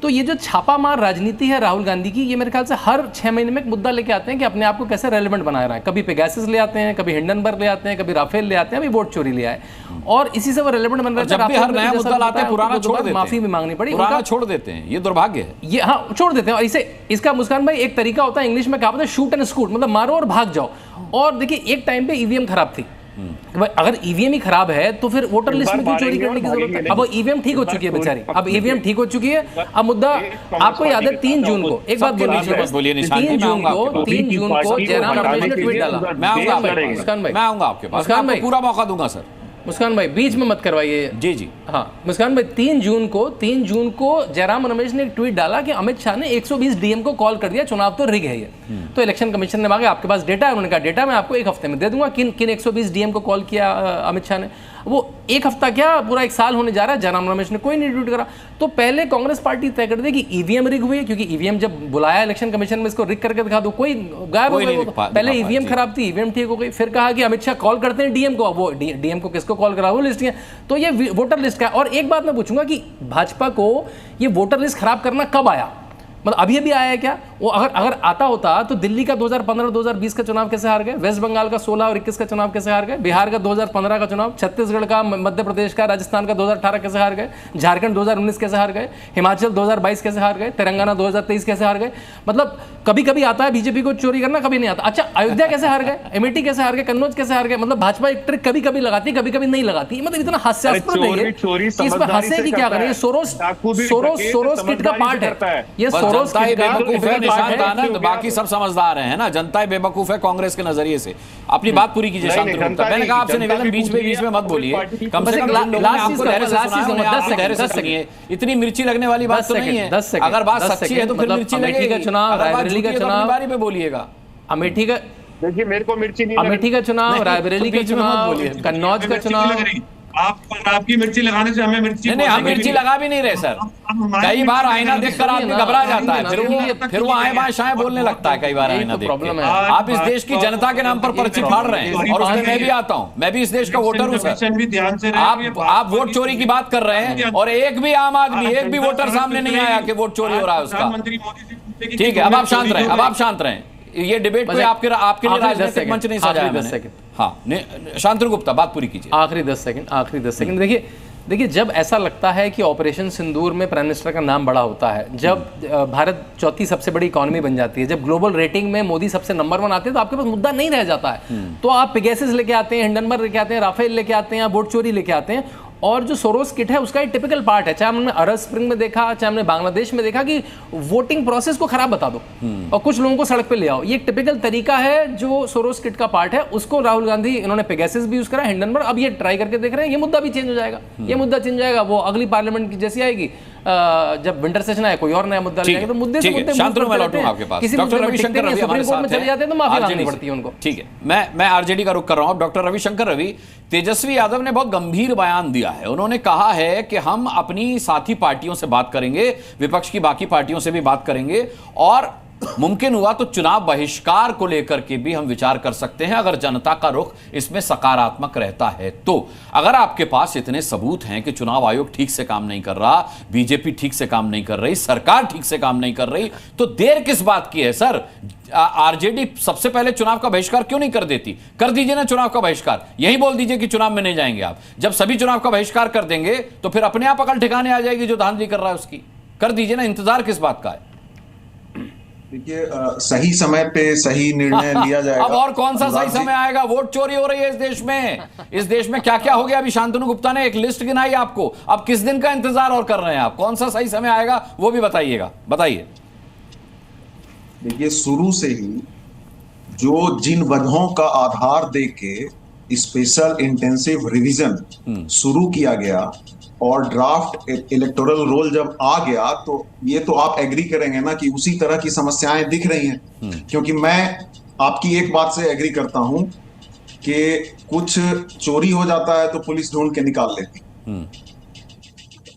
तो ये जो छापामार राजनीति है राहुल गांधी की, ये मेरे ख्याल से हर 6 महीने में एक मुद्दा लेके आते हैं कि अपने आप को कैसे रेलेवेंट बनाए रहा है। कभी पेगासस ले आते हैं, कभी हिंडनबर्ग ले आते हैं, कभी राफेल ले आते हैं, अभी वोट चोरी ले आए, और इसी से वो रेलेवेंट बन रहे हैं। हर नया मुद्दा लाते हैं, पुराना छोड़ देते हैं, माफी भी मांगनी पड़ी, पुराना छोड़ देते हैं, ये दुर्भाग्य है। ये हाँ छोड़ देते हैं। और इसका मुस्कान भाई एक तरीका होता है, इंग्लिश में कहा होता है शूट एंड स्कूट, मतलब मारो और भाग जाओ। और देखिए एक टाइम पे ईवीएम खराब थी, भाई अगर ईवीएम ही खराब है तो फिर वोटर लिस्ट में क्यों चोरी करने की जरूरत है? अब ईवीएम ठीक हो चुकी है बेचारी, अब ईवीएम ठीक हो चुकी है। अब मुद्दा आपको याद है 3 जून को, एक बात बोलिए, 3 जून को जयराम रमेश ने ट्वीट डाला। मैं आऊंगा आपके पास, मुस्कान भाई पूरा मौका दूंगा सर। मुस्कान भाई बीच में मत करवाइए। जी हाँ मुस्कान भाई 3 जून को जयराम रमेश ने एक ट्वीट डाला कि अमित शाह ने 120 डीएम को कॉल कर दिया, चुनाव तो रिग है ये। तो इलेक्शन कमीशन ने मांगा आपके पास डेटा है, उन्होंने कहा डेटा मैं आपको 1 हफ्ते में दे दूंगा। किन 120 डीएम को कॉल किया अमित शाह ने? वो 1 हफ्ता क्या पूरा 1 साल होने जा रहा है, जयराम रमेश ने कोई नहीं ट्वीट करा। तो पहले कांग्रेस पार्टी तय कर दे कि ईवीएम रिग हुई है, क्योंकि ईवीएम जब बुलाया इलेक्शन कमीशन में इसको रिग करके दिखा दो, कोई गायब हो गया। पहले ईवीएम खराब थी, ईवीएम ठीक हो गई। फिर कहा कि अमित शाह कॉल करते हैं डीएम को, वो डीएम को किसको कॉल करा वो लिस्ट है। तो ये वोटर लिस्ट का। और एक बात मैं पूछूंगा कि भाजपा को ये वोटर लिस्ट खराब करना कब आया? मतलब अभी आया है क्या? वो अगर आता होता तो दिल्ली का 2015-2020 का चुनाव कैसे हार गए, वेस्ट बंगाल का 16 और 21 का चुनाव कैसे हार गए, बिहार का 2015 का चुनाव, छत्तीसगढ़ का, मध्य प्रदेश का, राजस्थान का 2018 कैसे हार गए, झारखंड 2019 कैसे हार गए, हिमाचल 2022 कैसे हार गए, तेलंगाना 2023 कैसे हार गए? मतलब कभी कभी आता है बीजेपी को चोरी करना, कभी नहीं आता। अच्छा अयोध्या कैसे हार गए, अमेठी कैसे हार गए, कन्नौज कैसे हार गए? मतलब भाजपा एक ट्रिक कभी कभी लगाती है, कभी कभी नहीं लगाती। मतलब इतना हास्यास्पद नहीं है कि इस पर हंसे की क्या करें? सोरोस किट का पार्ट है ये। सोरोस निशांत आनंद, बाकी सब समझदार हैं ना, जनता बेवकूफ है कांग्रेस के नजरिए से। अपनी बात पूरी कीजिए शांत। मैंने कहा आपसे निवेदन बीच में मत बोलिए, कम से कम इतनी मिर्ची लगने वाली बात तो नहीं है। अगर बात सच्ची है तो फिर मिर्ची लगेगी। का चुनाव, रायबरेली का चुनाव, बारी में बोलिएगा। अमेठी का, देखिए मेरे को मिर्ची नहीं, अमेठी का चुनाव, रायबरेली का चुनाव, कन्नौज का चुनाव। आपकी मिर्ची लगाने से हमें मिर्ची नहीं, हम मिर्ची लगा भी नहीं रहे सर। कई बार आईना देखकर आदमी घबरा जाता है, फिर वो आए बाएं शाएं बोलने लगता है। कई बार आईना देख के आप इस देश की जनता के नाम पर पर्ची फाड़ रहे हैं, और उसमें मैं भी आता हूँ, मैं भी इस देश का वोटर हूँ सर। आप वोट चोरी की बात कर रहे हैं, और एक भी आम आदमी, एक भी वोटर सामने नहीं आया कि वोट चोरी हो रहा है उसका। ठीक है, अब आप शांत रहें, अब आप शांत रहें। ये डिबेट कोई आपके लिए राजनीतिक मंच नहीं सजाया मैंने। हाँ शांतनु गुप्ता बात पूरी कीजिए। आखिरी 10 सेकंड। देखिए जब ऐसा लगता है कि ऑपरेशन सिंदूर में प्राइम मिनिस्टर का नाम बड़ा होता है, जब भारत चौथी सबसे बड़ी इकोनॉमी बन जाती है, जब ग्लोबल रेटिंग में मोदी सबसे नंबर 1 आते हैं, तो आपके पास मुद्दा नहीं रह जाता है। तो आप पेगासस लेके आते हैं, हिंडनबर्ग लेके आते हैं, राफेल लेके आते हैं, वोट चोरी लेके आते हैं। और जो सोरोस किट है उसका एक टिपिकल पार्ट है, चाहे हमने अरब स्प्रिंग में देखा, चाहे हमने बांग्लादेश में देखा, कि वोटिंग प्रोसेस को खराब बता दो और कुछ लोगों को सड़क पे ले आओ। ये एक टिपिकल तरीका है जो सोरोस किट का पार्ट है। उसको राहुल गांधी, इन्होंने पेगासस भी यूज करा, हिंडनबर्ग, अब ये ट्राई करके देख रहे हैं। ये मुद्दा भी चेंज हो जाएगा, ये मुद्दा चेंज हो जाएगा। वो अगली पार्लियामेंट की जैसी आएगी, जब विंटर सेशन आए कोई और नया मुद्दा लेके, तो मुद्दे से मुद्दे शांतनु मैं लौटूंगा आपके पास। डॉक्टर रविशंकर रवि हमारे साथ चले जाते हैं तो माफी मांगनी पड़ती है उनको। ठीक है, मैं आरजेडी का रुख कर रहा हूं। डॉक्टर रविशंकर रवि, तेजस्वी यादव ने बहुत गंभीर बयान दिया है। उन्होंने कहा है कि हम अपनी साथी पार्टियों से बात करेंगे, विपक्ष की बाकी पार्टियों से भी बात करेंगे, और मुमकिन हुआ तो चुनाव बहिष्कार को लेकर के भी हम विचार कर सकते हैं, अगर जनता का रुख इसमें सकारात्मक रहता है तो। अगर आपके पास इतने सबूत हैं कि चुनाव आयोग ठीक से काम नहीं कर रहा, बीजेपी ठीक से काम नहीं कर रही, सरकार ठीक से काम नहीं कर रही, तो देर किस बात की है सर? आरजेडी सबसे पहले चुनाव का बहिष्कार क्यों नहीं कर देती? कर दीजिए ना चुनाव का बहिष्कार, यही बोल दीजिए कि चुनाव में नहीं जाएंगे आप। जब सभी चुनाव का बहिष्कार कर देंगे तो फिर अपने आप अकल ठिकाने आ जाएगी जो धांधली कर रहा है उसकी। कर दीजिए ना, इंतजार किस बात का है? देखिए सही समय पे सही निर्णय लिया जाएगा। अब और कौन सा सही समय आएगा? वोट चोरी हो रही है इस देश में। इस देश में क्या क्या हो गया? अभी शांतनु गुप्ता ने एक लिस्ट गिनाई आपको। अब किस दिन का इंतजार और कर रहे हैं आप? कौन सा सही समय आएगा वो भी बताइएगा, बताइए। देखिए शुरू से ही जो जिन वजहों का आधार देके स्पेशल इंटेंसिव रिवीजन शुरू किया गया और ड्राफ्ट इलेक्टोरल रोल जब आ गया, तो ये तो आप एग्री करेंगे ना कि उसी तरह की समस्याएं दिख रही हैं। क्योंकि मैं आपकी एक बात से एग्री करता हूं कि कुछ चोरी हो जाता है तो पुलिस ढूंढ के निकाल लेती।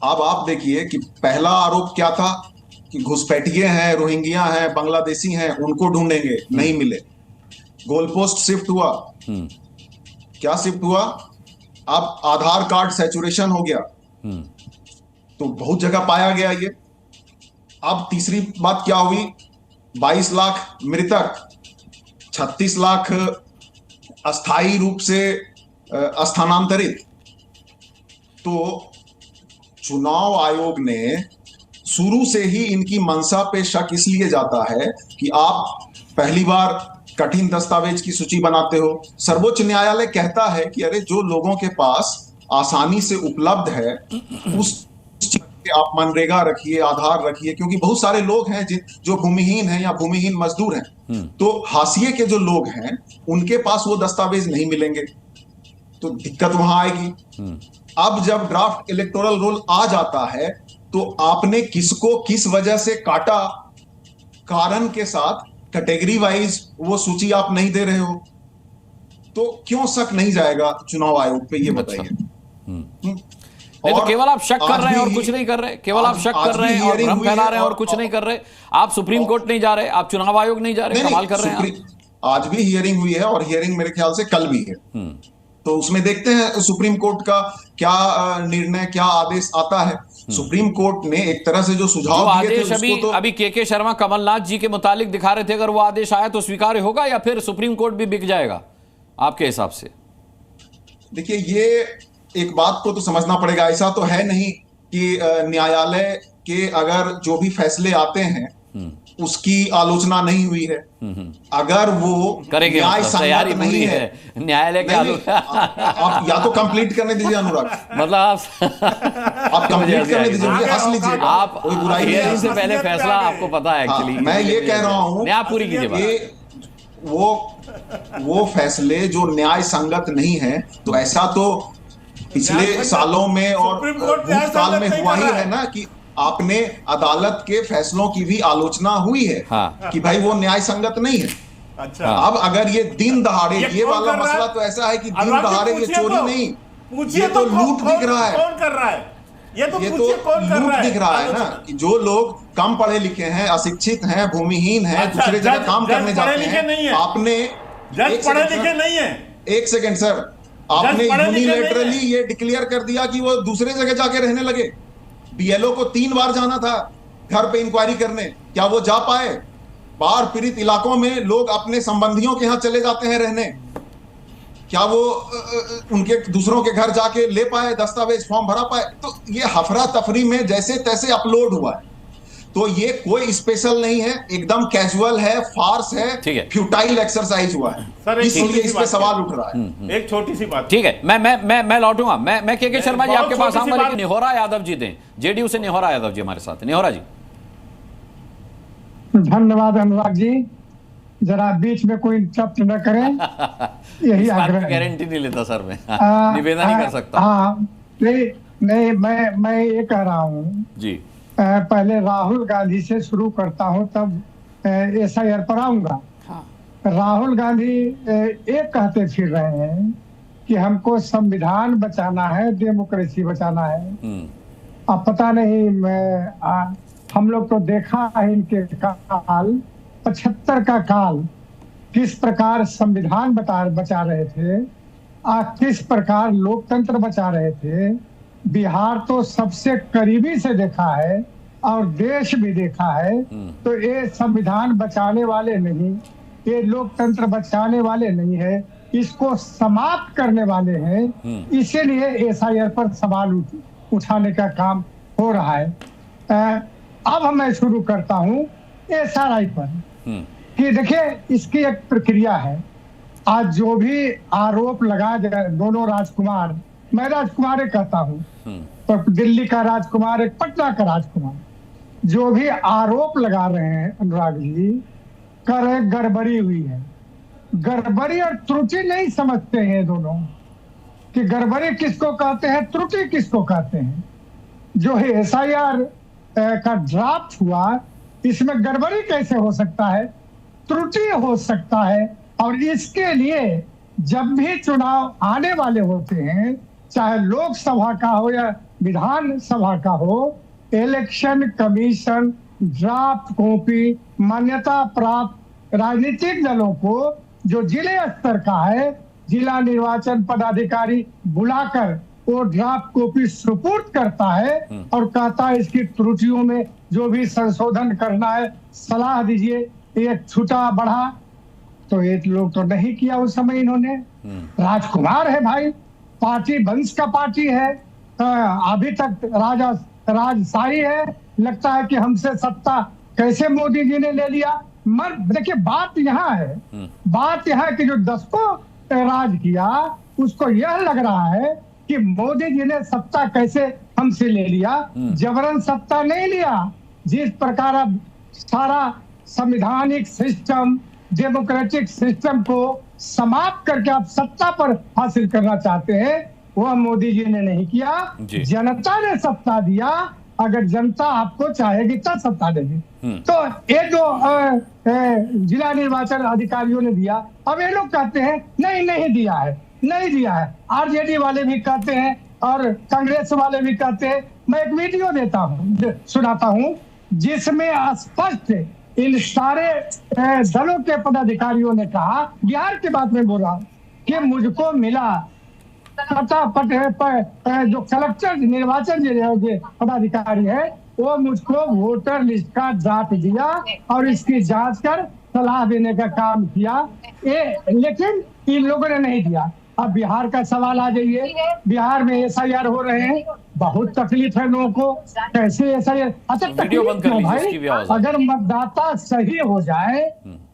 अब आप देखिए कि पहला आरोप क्या था कि घुसपैठिए हैं, रोहिंग्या हैं, बांग्लादेशी हैं, उनको ढूंढेंगे, नहीं मिले। गोलपोस्ट शिफ्ट हुआ। क्या शिफ्ट हुआ? अब आधार कार्ड सैचुरेशन हो गया, तो बहुत जगह पाया गया ये। अब तीसरी बात क्या हुई? 22 लाख मृतक, 36 लाख अस्थायी रूप से स्थानांतरित। तो चुनाव आयोग ने शुरू से ही इनकी मंशा पे शक इसलिए जाता है कि आप पहली बार कठिन दस्तावेज की सूची बनाते हो। सर्वोच्च न्यायालय कहता है कि अरे जो लोगों के पास आसानी से उपलब्ध है उस आप मनरेगा रखिए, आधार रखिए, क्योंकि बहुत सारे लोग हैं जो भूमिहीन हैं या भूमिहीन मजदूर हैं, तो हाशिए के जो लोग हैं उनके पास वो दस्तावेज नहीं मिलेंगे, तो दिक्कत वहां आएगी। अब जब ड्राफ्ट इलेक्टोरल रोल आ जाता है तो आपने किसको किस वजह से काटा, कारण के साथ कैटेगरी वाइज वो सूची आप नहीं दे रहे हो, तो क्यों शक नहीं जाएगा चुनाव आयोग पे, ये बताइए। नहीं तो केवल आप शक कर रहे हैं और कुछ नहीं कर रहे, केवल आप शक कर रहे हैं और भ्रम फैला रहे हैं और कुछ नहीं कर रहे। आप सुप्रीम कोर्ट नहीं जा रहे, आप चुनाव आयोग नहीं जा रहे, कमाल कर रहे हैं। आज भी हियरिंग हुई है और हियरिंग मेरे ख्याल से कल भी है, तो उसमें देखते हैं सुप्रीम कोर्ट का क्या निर्णय, क्या आदेश आता है। सुप्रीम कोर्ट ने एक तरह से जो सुझाव दिए थे उसको तो अभी के शर्मा कमलनाथ जी के मुतालिक दिखा रहे थे, अगर वो आदेश आया तो स्वीकार्य होगा या फिर सुप्रीम कोर्ट भी बिक जाएगा आपके हिसाब से? देखिए, ये एक बात को तो समझना पड़ेगा, ऐसा तो है नहीं कि न्यायालय के अगर जो भी फैसले आते हैं उसकी आलोचना नहीं हुई है। अगर वो करेंगे, न्याय संगत नहीं है न्यायालय के आप या तो कंप्लीट करने दीजिए अनुराग, मतलब आप कंप्लीट करने दीजिए, हंस लीजिए, आप कोई बुराई नहीं है। से पहले फैसला आपको पता है एक्चुअली। मैं ये कह रहा हूं आप पूरी कीजिए। वो फैसले जो न्याय संगत नहीं है, तो ऐसा तो पिछले सालों में और भूतकाल में हुआ ही है ना कि आपने अदालत के फैसलों की भी आलोचना हुई है कि भाई वो न्याय संगत नहीं है। अच्छा, अब अगर ये दिन दहाड़े ये वाला मसला तो ऐसा है कि दिन दहाड़े ये चोरी नहीं, ये तो लूट दिख रहा है। कौन कर रहा है ये तो लूट दिख रहा है ना, कि जो लोग कम पढ़े लिखे हैं, अशिक्षित हैं, भूमिहीन हैं, दूसरे जगह काम करने जाते हैं, आपने पढ़े लिखे नहीं है। एक सेकेंड सर, आपने यूनिलैटरली ये डिक्लेयर कर दिया कि वो दूसरे जगह जाके रहने लगे। बीएलओ को 3 बार जाना था घर पे इंक्वायरी करने, क्या वो जा पाए? बाढ़ पीड़ित इलाकों में लोग अपने संबंधियों के यहाँ चले जाते हैं रहने, क्या वो उनके दूसरों के घर जाके ले पाए, दस्तावेज फॉर्म भरा पाए? तो ये हफरा तफरी में जैसे तैसे अपलोड हुआ है, तो ये कोई स्पेशल नहीं है, एकदम कैजुअल है, फार्स है, फ्यूटाइल एक्सरसाइज हुआ है, इसलिए इस पे सवाल उठ रहा है। एक छोटी सी बात, ठीक है, मैं लौटूंगा, मैं के शर्मा जी आपके पास आऊंगा, लेकिन निहोरा यादव जी दें, जेडीयू से निहोरा यादव जी हमारे साथ। निहोरा जी। धन्यवाद अनुराग जी, जरा बीच में कोई इंटरप्ट न करें, यही आग्रह। गारंटी नहीं लेता सर, मैं निवेदन नहीं कर सकता। हाँ, नहीं, मैं ये कह रहा हूँ जी, पहले राहुल गांधी से शुरू करता हूं, तब एसआईआर पर आऊंगा। राहुल गांधी एक कहते फिर रहे हैं कि हमको संविधान बचाना है, डेमोक्रेसी बचाना है। अब पता नहीं, हम लोग तो देखा है इनके काल 75 का काल किस प्रकार संविधान बचा रहे थे, किस प्रकार लोकतंत्र बचा रहे थे। बिहार तो सबसे करीबी से देखा है और देश भी देखा है, तो ये संविधान बचाने वाले नहीं, ये लोकतंत्र बचाने वाले नहीं है, इसको समाप्त करने वाले हैं। इसीलिए एसआईआर पर सवाल उठाने का काम हो रहा है। अब मैं शुरू करता हूं एसआरआई पर कि देखिए, इसकी एक प्रक्रिया है। आज जो भी आरोप लगा दोनों राजकुमार, मैं राजकुमार कहता हूं, तो दिल्ली का राजकुमार, एक पटना का राजकुमार, जो भी आरोप लगा रहे हैं अनुराग जी, कर गड़बड़ी हुई है। गड़बड़ी और त्रुटि नहीं समझते हैं दोनों, कि गड़बड़ी किसको कहते हैं, त्रुटि किसको कहते हैं। जो है एसआईआर का ड्राफ्ट हुआ, इसमें गड़बड़ी कैसे हो सकता है, त्रुटि हो सकता है। और इसके लिए जब भी चुनाव आने वाले होते हैं, चाहे लोकसभा का हो या विधानसभा का हो, इलेक्शन कमीशन ड्राफ्ट कॉपी मान्यता प्राप्त राजनीतिक दलों को, जो जिले स्तर का है, जिला निर्वाचन पदाधिकारी बुलाकर वो ड्राफ्ट कॉपी सुपुर्द करता है और कहता है इसकी त्रुटियों में जो भी संशोधन करना है सलाह दीजिए, ये छूटा बढ़ा। तो ये लोग तो नहीं किया उस समय इन्होंने। राजकुमार है भाई, पार्टी वंश का पार्टी है, अभी तक राजशाही है, लगता है कि हमसे सत्ता कैसे मोदी जी ने ले लिया, देखिए बात यहाँ है, बात यहाँ कि जो दशकों राज किया उसको यह लग रहा है कि मोदी जी ने सत्ता कैसे हमसे ले लिया। जबरन सत्ता नहीं लिया। जिस प्रकार अब सारा संवैधानिक सिस्टम, डेमोक्रेटिक सिस्टम को समाप्त करके आप सत्ता पर हासिल करना चाहते हैं, वह मोदी जी ने नहीं किया। जनता ने सत्ता दिया। अगर जनता आपको चाहेगी तब सत्ता देगी। तो ये जो जिला निर्वाचन अधिकारियों ने दिया, अब ये लोग कहते हैं नहीं दिया है, नहीं दिया है। आरजेडी वाले भी कहते हैं और कांग्रेस वाले भी कहते हैं। मैं एक वीडियो सुनाता हूं जिसमें स्पष्ट इन सारे दलों के पदाधिकारियों ने कहा, बिहार की बात में बोल रहा हूं, कि मुझको मिला जो कलेक्टर निर्वाचन पदाधिकारी है वो मुझको वोटर लिस्ट का ड्राफ्ट दिया और इसकी जांच कर सलाह देने का काम किया। लेकिन इन लोगों ने नहीं दिया। अब बिहार का सवाल आ जाइए, बिहार में एसआईआर हो रहे हैं, बहुत तकलीफ है लोगों को। कैसे एसआईआर? अच्छा तकलीफ क्यों भाई? अगर मतदाता सही हो जाए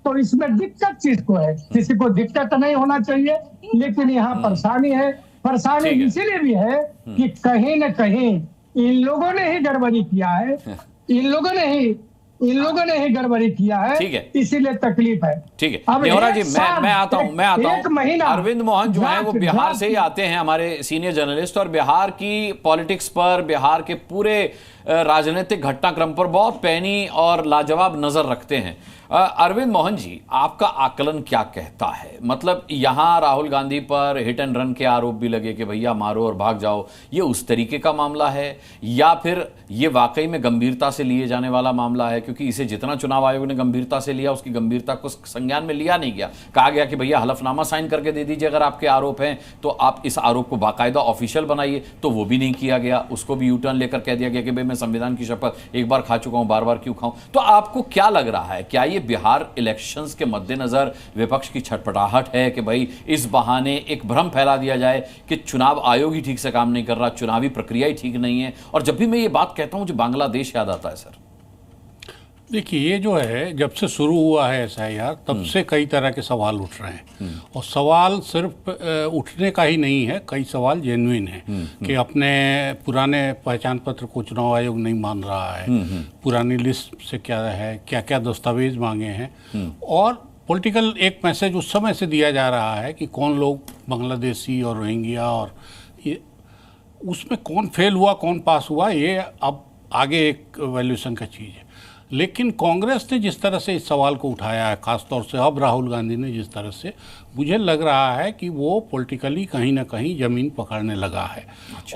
तो इसमें दिक्कत चीज को है, किसी को दिक्कत नहीं होना चाहिए। लेकिन यहाँ परेशानी है। परेशानी इसीलिए भी है कि कहीं न कहीं इन लोगों ने ही गड़बड़ी किया है, इन लोगों ने ही गड़बड़ी किया है, इसीलिए तकलीफ है। ठीक है नेहरा जी, मैं आता हूं। अरविंद मोहन जो है वो बिहार से ही आते हैं, हमारे सीनियर जर्नलिस्ट, और बिहार की पॉलिटिक्स पर, बिहार के पूरे राजनीतिक घटनाक्रम पर बहुत पैनी और लाजवाब नजर रखते हैं। अरविंद मोहन जी, आपका आकलन क्या कहता है? मतलब यहां राहुल गांधी पर हिट एंड रन के आरोप भी लगे कि भैया मारो और भाग जाओ, ये उस तरीके का मामला है या फिर ये वाकई में गंभीरता से लिए जाने वाला मामला है? क्योंकि इसे जितना चुनाव आयोग ने गंभीरता से लिया, उसकी गंभीरता को संज्ञान में लिया नहीं गया। कहा गया कि भैया हलफनामा साइन करके दे दीजिए अगर आपके आरोप हैं, तो आप इस आरोप को बाकायदा ऑफिशियल बनाइए, तो वो भी नहीं किया गया। उसको भी यू टर्न लेकर कह दिया गया कि भाई मैं संविधान की शपथ एक बार खा चुका हूं, बार बार क्यों खाऊं? तो आपको क्या लग रहा है, क्या ये बिहार इलेक्शंस के मद्देनजर विपक्ष की छटपटाहट है कि भाई इस बहाने एक भ्रम फैला दिया जाए कि चुनाव आयोग ही ठीक से काम नहीं कर रहा, चुनावी प्रक्रिया ही ठीक नहीं है? और जब भी मैं ये बात कहता हूं, मुझे बांग्लादेश याद आता है सर। देखिए, ये जो है जब से शुरू हुआ है एसआईआर, तब से कई तरह के सवाल उठ रहे हैं। और सवाल सिर्फ उठने का ही नहीं है, कई सवाल जेन्युइन है कि अपने पुराने पहचान पत्र को चुनाव आयोग नहीं मान रहा है, पुरानी लिस्ट से क्या है, क्या क्या दस्तावेज मांगे हैं। और पॉलिटिकल एक मैसेज उस समय से दिया जा रहा है कि कौन लोग बांग्लादेशी और रोहिंग्या, और ये उसमें कौन फेल हुआ कौन पास हुआ, ये अब आगे एक वैल्यूएशन का चीज़ है। लेकिन कांग्रेस ने जिस तरह से इस सवाल को उठाया है, ख़ासतौर से अब राहुल गांधी ने जिस तरह से, मुझे लग रहा है कि वो पॉलिटिकली कहीं ना कहीं ज़मीन पकड़ने लगा है।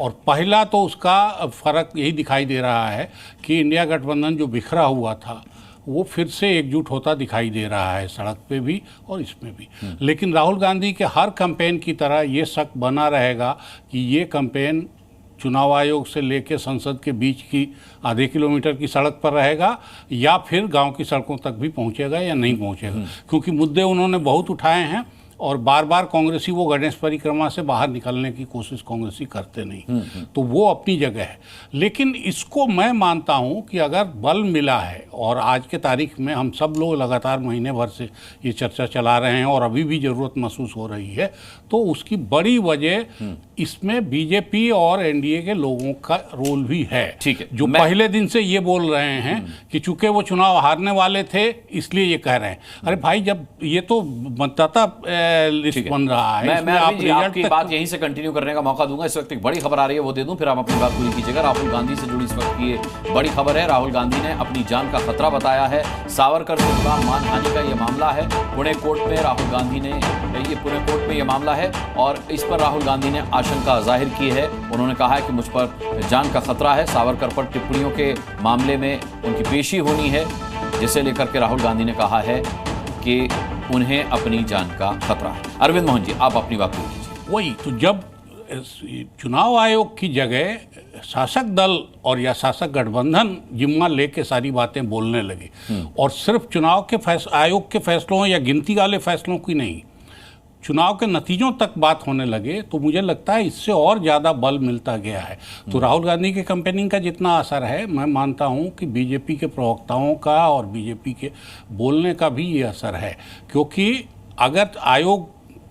और पहला तो उसका फ़र्क यही दिखाई दे रहा है कि इंडिया गठबंधन जो बिखरा हुआ था वो फिर से एकजुट होता दिखाई दे रहा है, सड़क पे भी और इसमें भी। लेकिन राहुल गांधी के हर कैंपेन की तरह ये शक बना रहेगा कि ये कैंपेन चुनाव आयोग से लेकर संसद के बीच की आधे किलोमीटर की सड़क पर रहेगा या फिर गांव की सड़कों तक भी पहुंचेगा या नहीं पहुंचेगा। क्योंकि मुद्दे उन्होंने बहुत उठाए हैं और बार बार कांग्रेसी वो गणेश परिक्रमा से बाहर निकलने की कोशिश कांग्रेसी करते नहीं, तो वो अपनी जगह है। लेकिन इसको मैं मानता हूं कि अगर बल मिला है, और आज के तारीख में हम सब लोग लगातार महीने भर से ये चर्चा चला रहे हैं और अभी भी ज़रूरत महसूस हो रही है, तो उसकी बड़ी वजह इसमें बीजेपी और एनडीए के लोगों का रोल भी है। ठीक है, जो पहले दिन से ये बोल रहे हैं कि चूंकि वो चुनाव हारने वाले थे इसलिए ये कह रहे हैं। अरे भाई, जब ये तो मतदाता लिस्ट बन रहा है, मैं आपकी बात यहीं से कंटिन्यू करने का मौका दूंगा। इस वक्त एक बड़ी खबर आ रही है, वो दे दूं, फिर आप अपनी बात पूरी कीजिएगा। राहुल गांधी से जुड़ी इस वक्त की ये बड़ी खबर है। राहुल गांधी ने अपनी जान का खतरा बताया है। सावरकर से जुड़ा मानहानि का ये मामला है। पुणे कोर्ट में राहुल गांधी ने पुणे कोर्ट में ये मामला है और इस पर राहुल गांधी ने आशंका जाहिर की है। उन्होंने कहा है कि मुझ पर जान का खतरा है। सावरकर पर टिप्पणियों के मामले में उनकी पेशी होनी है, जिसे लेकर के राहुल गांधी ने कहा है कि उन्हें अपनी जान का खतरा है। अरविंद मोहन जी, आप अपनी बात पूरी कीजिए। वही तो, जब चुनाव आयोग की जगह शासक दल और या शासक गठबंधन जिम्मा लेके सारी बातें बोलने लगे, और सिर्फ चुनाव के आयोग के फैसलों या गिनती वाले फैसलों की नहीं, चुनाव के नतीजों तक बात होने लगे तो मुझे लगता है इससे और ज़्यादा बल मिलता गया है। तो राहुल गांधी के कैंपेनिंग का जितना असर है, मैं मानता हूं कि बीजेपी के प्रवक्ताओं का और बीजेपी के बोलने का भी ये असर है, क्योंकि अगर आयोग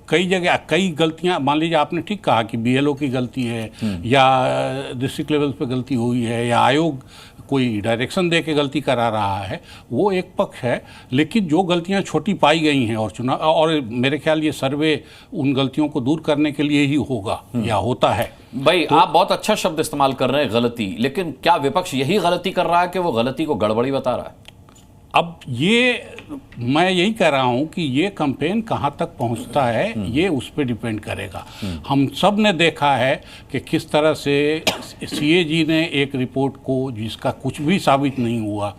कई जगह कई गलतियां, मान लीजिए आपने ठीक कहा कि बीएलओ की गलती है या डिस्ट्रिक्ट लेवल पे गलती हुई है या आयोग कोई डायरेक्शन दे के गलती करा रहा है, वो एक पक्ष है। लेकिन जो गलतियां छोटी पाई गई हैं और चुनाव, और मेरे ख्याल ये सर्वे उन गलतियों को दूर करने के लिए ही होगा या होता है। भाई तो, आप बहुत अच्छा शब्द इस्तेमाल कर रहे हैं, गलती, लेकिन क्या विपक्ष यही गलती कर रहा है कि वो गलती को गड़बड़ी बता रहा है? अब ये मैं यही कह रहा हूं कि ये कैंपेन कहां तक पहुंचता है ये उस पर डिपेंड करेगा। हम सब ने देखा है कि किस तरह से सीएजी ने एक रिपोर्ट को, जिसका कुछ भी साबित नहीं हुआ,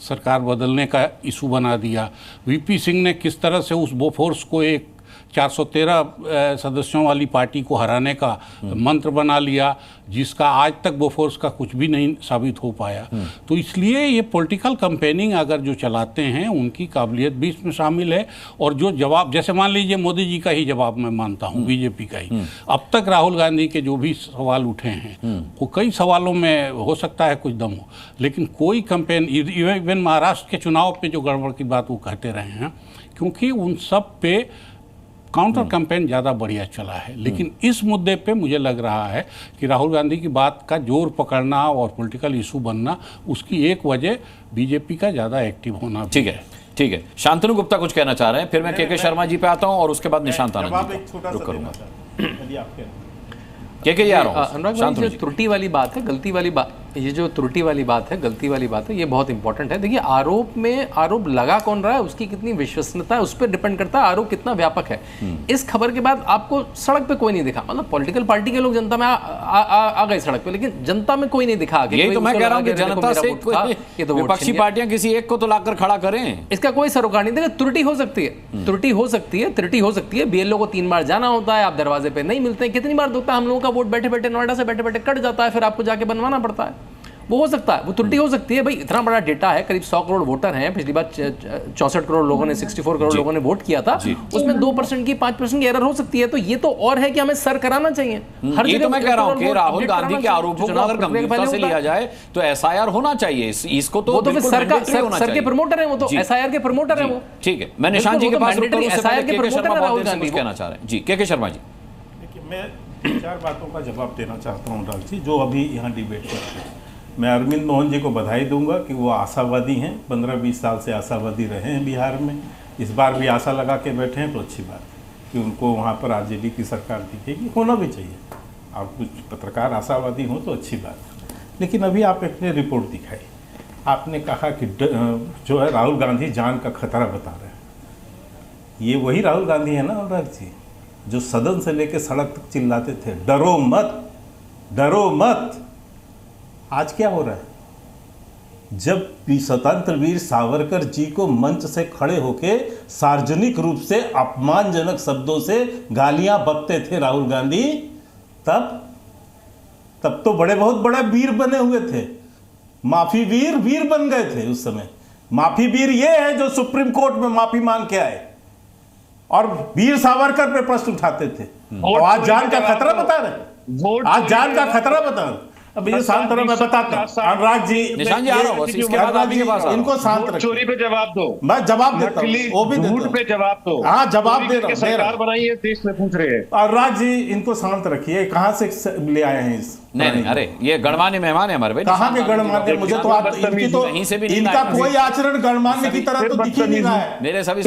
सरकार बदलने का इशू बना दिया। वीपी सिंह ने किस तरह से उस बोफोर्स को एक 413 सदस्यों वाली पार्टी को हराने का मंत्र बना लिया, जिसका आज तक बोफोर्स का कुछ भी नहीं साबित हो पाया। तो इसलिए ये पॉलिटिकल कैंपेनिंग अगर जो चलाते हैं उनकी काबिलियत भी इसमें शामिल है। और जो जवाब, जैसे मान लीजिए मोदी जी का ही जवाब मैं मानता हूँ, बीजेपी का ही, अब तक राहुल गांधी के जो भी सवाल उठे हैं वो कई सवालों में हो सकता है कुछ दम हो, लेकिन कोई कैंपेन, इवन महाराष्ट्र के चुनाव पे जो गड़बड़ की बात वो कहते रहे हैं, क्योंकि उन सब पे काउंटर कैंपेन ज़्यादा बढ़िया चला है। लेकिन इस मुद्दे पे मुझे लग रहा है कि राहुल गांधी की बात का जोर पकड़ना और पॉलिटिकल इशू बनना, उसकी एक वजह बीजेपी का ज़्यादा एक्टिव होना। ठीक है, ठीक है। शांतनु गुप्ता कुछ कहना चाह रहे हैं, फिर मैं के शर्मा जी पे आता हूं और उसके बाद निशांत आनंद जी रुक करूंगा। के आ रहा हूं। अनुराग भाई, जो त्रुटि वाली बात है, गलती वाली बात, ये जो त्रुटि वाली बात है, गलती वाली बात है, ये बहुत इंपॉर्टेंट है। देखिए, आरोप में आरोप लगा कौन रहा है, उसकी कितनी विश्वसनीयता है, उस पर डिपेंड करता है आरोप कितना व्यापक है। इस खबर के बाद आपको सड़क पे कोई नहीं दिखा, मतलब पॉलिटिकल पार्टी के लोग जनता में आ गए सड़क पे, लेकिन जनता में कोई नहीं दिखा। यही तो मैं कह रहा हूं कि जनता से विपक्षी पार्टियां किसी एक को तो लाकर खड़ा करें, इसका कोई सरोकार नहीं। देखिए, त्रुटि हो सकती है, त्रुटि हो सकती है, त्रुटि हो सकती है। बीएलओ को 3 बार जाना होता है, आप दरवाजे पे नहीं मिलते हैं। कितनी बार होता है हम लोगों का वोट बैठे बैठे नोएडा से बैठे बैठे कट जाता है, फिर आपको जाके बनवाना पड़ता है। वो हो सकता है, वो त्रुटि हो सकती है। भाई, इतना बड़ा डेटा है, करीब 100 करोड़ वोटर हैं, पिछली बार 64 करोड़ लोगों ने, 64 करोड़ लोगों ने वोट किया था, उसमें 2% की 5% की एरर हो सकती है। तो ये तो और है कि हमें सर कराना चाहिए हर जगह। तो मैं कह रहा हूं कि राहुल गांधी के आरोपों को अगर गंभीरता से लिया जाए तो एसआईआर होना चाहिए। इसको तो फिर सर के प्रमोटर हैं, वो तो एसआईआर के प्रमोटर हैं वो। ठीक है, मैं निशांत जी के पास एसआईआर के प्रमोटर राहुल गांधी कहना चाह रहे हैं। जी, के शर्मा जी। देखिए, मैं 4 बातों का जवाब देना चाहता हूँ अनुराग जी, जो अभी यहाँ डिबेट करते हैं। मैं अरविंद मोहन जी को बधाई दूंगा कि वो आशावादी हैं, 15-20 साल से आशावादी रहे हैं बिहार में। इस बार भी आशा लगा के बैठे हैं, तो अच्छी बात है कि उनको वहाँ पर आरजेडी की सरकार दिखेगी, होना भी चाहिए। और कुछ पत्रकार आशावादी हों तो अच्छी बात है। लेकिन अभी आप एक रिपोर्ट दिखाई, आपने कहा कि जो है राहुल गांधी जान का खतरा बता रहे हैं। ये वही राहुल गांधी है ना अनुराग जी, जो सदन से लेकर सड़क तक चिल्लाते थे, डरो मत, डरो मत। आज क्या हो रहा है? जब स्वतंत्र वीर सावरकर जी को मंच से खड़े होके सार्वजनिक रूप से अपमानजनक शब्दों से गालियां बकते थे राहुल गांधी, तब तो बहुत बड़ा वीर बने हुए थे। माफी वीर बन गए थे उस समय। माफी वीर ये है जो सुप्रीम कोर्ट में माफी मांग के आए और वीर सावरकर पे प्रश्न उठाते थे। और आज जान का खतरा बता रहे, आज जान का खतरा बता रहे। अब ये शांत रहो, मैं बताता हूँ। अनुराग जी, निशांत जी आ रहा हूँ, इसके बाद आपके पास इनको शांत रखिए। चोरी पे जवाब दो, मैं जवाब देता हूँ, वो भी झूठ पे जवाब दो। हाँ, जवाब दे रहा हूँ। सरकार बनाई है, देश में पूछ रहे हैं। अनुराग जी, इनको शांत रखिए। कहाँ से ले आए हैं इस? नहीं, अरे ये गणमान्य मेहमान है हमारे भाई। कहाँ के गणमान्य? मुझे तो इनका कोई आचरण गणमान्य की तरह तो दिख ही नहीं रहा है। मेरे सभी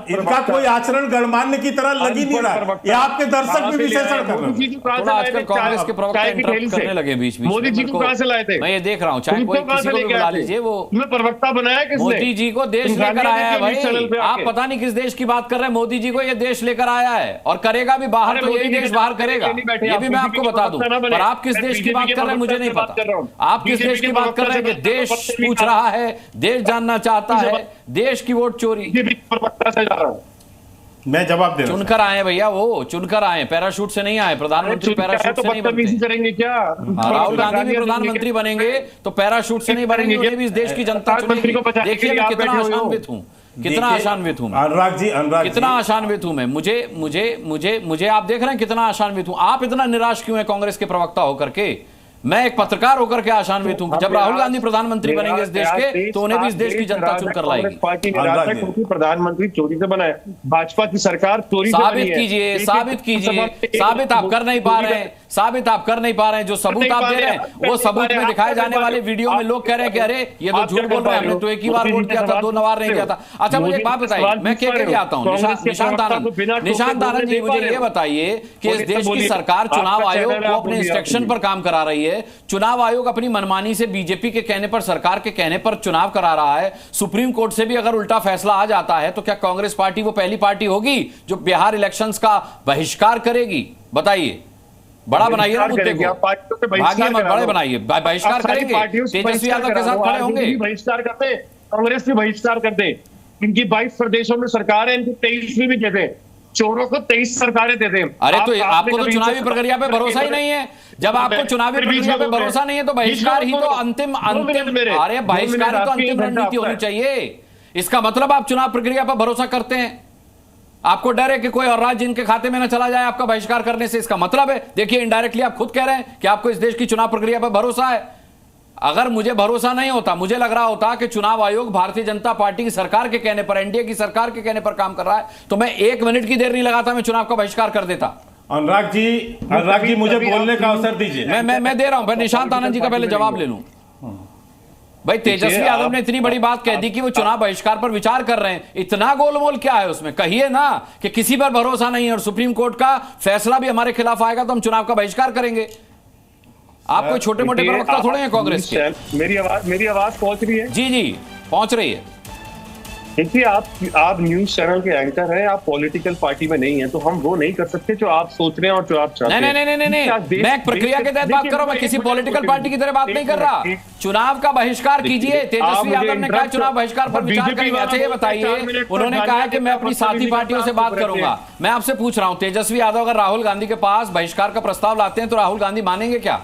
इनका कोई आचरण गणमान्य की तरह लग ही नहीं रहा है। ये आपके दर्शक भी विशेषण कर रहे हैं। आजकल कांग्रेस के प्रवक्ता इंटरप्ट करने लगे बीच बीच में। मोदी जी को कहां से लाए थे? मैं ये देख रहा हूँ, चाहे कोई किसी को भी बुला लीजिए, वो प्रवक्ता बनाया किसने? मोदी जी को देश लेकर आया है भाई। आप पता नहीं किस देश की बात कर रहे हैं। मोदी जी को ये देश लेकर आया है और करेगा भी बाहर, तो यही देश बाहर करेगा, ये भी मैं आपको बता दूं। पर आप किस देश की बात कर रहे हैं मुझे नहीं पता। आप किस देश की बात कर रहे हैं कि देश पूछ रहा है, देश जानना चाहता है, देश की वोट चोरी। मैं जवाब दे रहा हूं। चुनकर आए भैया, वो चुनकर आए, पैराशूट से नहीं आए। प्रधानमंत्री पैराशूट से नहीं बनते। करेंगे क्या? राहुल गांधी भी प्रधानमंत्री बनेंगे तो पैराशूट से नहीं बनेंगे, उन्हें भी इस देश की जनता चुनेगी। देखिए मैं कितना अशांत हूं कितना आशान्वित हूं मैं, अनुराग जी कितना आशान्वित हूं मैं, मुझे आप देख रहे हैं कितना आशान्वित हूं। आप इतना निराश क्यों है कांग्रेस के प्रवक्ता होकर के? मैं एक पत्रकार होकर के आशान्वित हूं। जब राहुल गांधी प्रधानमंत्री बनेंगे इस देश के, तो उन्हें भी इस देश की जनता चुनकर लाएगी। पार्टी क्योंकि प्रधानमंत्री चोरी से बना है, भाजपा की सरकार चोरी से साबित कीजिए, साबित कीजिए। साबित आप कर नहीं पा रहे हैं, साबित आप कर नहीं पा रहे हैं। जो सबूत आप दे रहे हैं वो सबूत में दिखाए जाने वाले वीडियो में लोग कह रहे हैं कि अरे ये तो झूठ बोल रहे हैं, हमने तो एक ही बार वोट किया था, 2 बार नहीं किया था। अच्छा मुझे एक बात बताइए, मैं क्या लिए आता हूँ, निशांत आनंद जी मुझे ये बताइए कि इस देश की सरकार चुनाव आयोग को अपने इंस्ट्रक्शन पर काम करा रही है। चुनाव आयोग अपनी मनमानी से बीजेपी के कहने पर, सरकार के कहने पर चुनाव करा रहा है। सुप्रीम कोर्ट से भी अगर उल्टा फैसला आ जाता है तो क्या कांग्रेस पार्टी वो पहली पार्टी होगी जो बिहार इलेक्शंस का बहिष्कार करेगी? बताइए, बड़ा बनाइए ना मुद्दे को, भागिए मत, बड़े बनाइए। बहिष्कार करेंगे, तेजस्वी यादव के साथ खड़े होंगे। बहिष्कार करते, कांग्रेस भी बहिष्कार करते। इनकी 22 प्रदेशों में सरकार है, इनकी 23 में भी देते, चोरों को 23 सरकारें देते हैं। अरे तो आपको तो चुनावी प्रक्रिया पे भरोसा ही नहीं है। जब आपको चुनावी प्रक्रिया पे भरोसा नहीं है तो बहिष्कार ही तो अंतिम अरे बहिष्कार ही तो अंतिम रणनीति होनी चाहिए। इसका मतलब आप चुनाव प्रक्रिया पर भरोसा करते हैं। आपको डर है कि कोई और राज्य इनके खाते में न चला जाए आपका बहिष्कार करने से। इसका मतलब है, देखिए इनडायरेक्टली आप खुद कह रहे हैं कि आपको इस देश की चुनाव प्रक्रिया पर भरोसा है। अगर मुझे भरोसा नहीं होता, मुझे लग रहा होता कि चुनाव आयोग भारतीय जनता पार्टी की सरकार के कहने पर, एनडीए की सरकार के कहने पर काम कर रहा है, तो मैं 1 मिनट की देर नहीं लगाता, मैं चुनाव का बहिष्कार कर देता। अनुराग जी मुझे बोलने का अवसर दीजिए। मैं दे रहा हूं। निशांत आनंद जी का पहले जवाब ले लूं। भाई तेजस्वी यादव ने इतनी बड़ी बात कह दी कि वो चुनाव बहिष्कार पर विचार कर रहे हैं। इतना गोलमोल क्या है उसमें? कहिए ना कि किसी पर भरोसा नहीं है और सुप्रीम कोर्ट का फैसला भी हमारे खिलाफ आएगा तो हम चुनाव का बहिष्कार करेंगे। आप कोई छोटे मोटे प्रवक्ता थोड़े हैं कांग्रेस के। मेरी आवाज पहुंच रही है? जी पहुंच रही है। देखिए, आप न्यूज चैनल के एंकर हैं, आप पॉलिटिकल पार्टी में नहीं है, तो हम वो नहीं कर सकते जो आप सोच रहे हैं और जो आप चाहते हैं। नहीं, मैं प्रक्रिया के तहत बात कर रहा हूं, मैं किसी पॉलिटिकल पार्टी की तरह बात नहीं कर रहा। चुनाव का बहिष्कार कीजिए। तेजस्वी यादव ने कहा चुनाव बहिष्कार पर विचार करेंगे। अच्छा ये बताइए, उन्होंने कहा कि मैं अपनी साथी पार्टियों से बात करूंगा। मैं आपसे पूछ रहा हूं, तेजस्वी यादव अगर राहुल गांधी के पास बहिष्कार का प्रस्ताव लाते हैं तो राहुल गांधी मानेंगे क्या?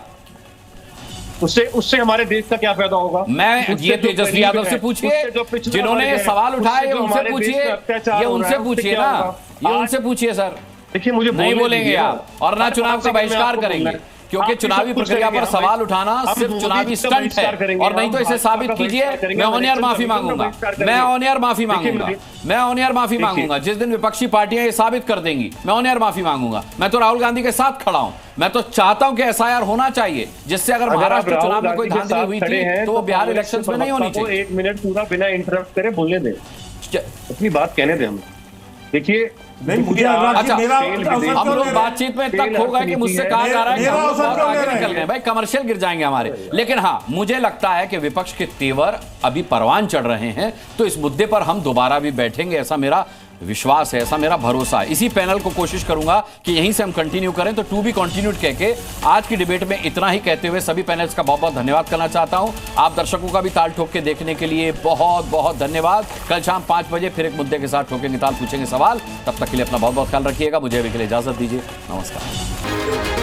उससे हमारे देश का क्या फायदा होगा? मैं ये तेजस्वी यादव से पूछिए, जिन्होंने ये सवाल उठाए, उनसे पूछिए, ये उनसे पूछिए ना, ये उनसे पूछिए सर। देखिए, मुझे नहीं बोलेंगे आप और ना चुनाव का बहिष्कार करेंगे, क्योंकि चुनावी प्रक्रिया पर सवाल उठाना सिर्फ चुनावी स्टंट है। और नहीं तो इसे साबित कीजिए। मैं ऑन एयर माफी मांगूंगा, मैं ऑन एयर माफी मांगूंगा, मैं ऑन एयर माफी मांगूंगा। जिस दिन विपक्षी पार्टियां ये साबित कर देंगी, मैं ऑन एयर माफी मांगूंगा। मैं तो राहुल गांधी के साथ खड़ा हूं। मैं तो चाहता हूं कि एसआईआर होना चाहिए, जिससे अगर महाराष्ट्र चुनाव में कोई धांधली हुई थी तो वो बिहार इलेक्शंस में नहीं होनी चाहिए। 1 मिनट पूरा बिना इंटरप्ट करे बोलने दें, अपनी बात कहने दें हमें। देखिए, अच्छा हम लोग बातचीत में तक हो गए कि मुझसे कहा जा रहा है कि हम लोग बहुत आगे निकल गए। भाई कमर्शियल गिर जाएंगे हमारे। लेकिन हाँ, मुझे लगता है कि विपक्ष के तेवर अभी परवान चढ़ रहे हैं, तो इस मुद्दे पर हम दोबारा भी बैठेंगे, ऐसा मेरा विश्वास है, ऐसा मेरा भरोसा है। इसी पैनल को कोशिश करूंगा कि यहीं से हम कंटिन्यू करें। तो टू बी कंटिन्यूड कह के आज की डिबेट में इतना ही कहते हुए सभी पैनल्स का बहुत बहुत धन्यवाद करना चाहता हूं। आप दर्शकों का भी ताल ठोक के देखने के लिए बहुत बहुत धन्यवाद। कल शाम 5 बजे फिर एक मुद्दे के साथ ठोकेंगे ताल, पूछेंगे सवाल। तब तक के लिए अपना बहुत बहुत ख्याल रखिएगा। मुझे अभी के लिए इजाजत दीजिए। नमस्कार।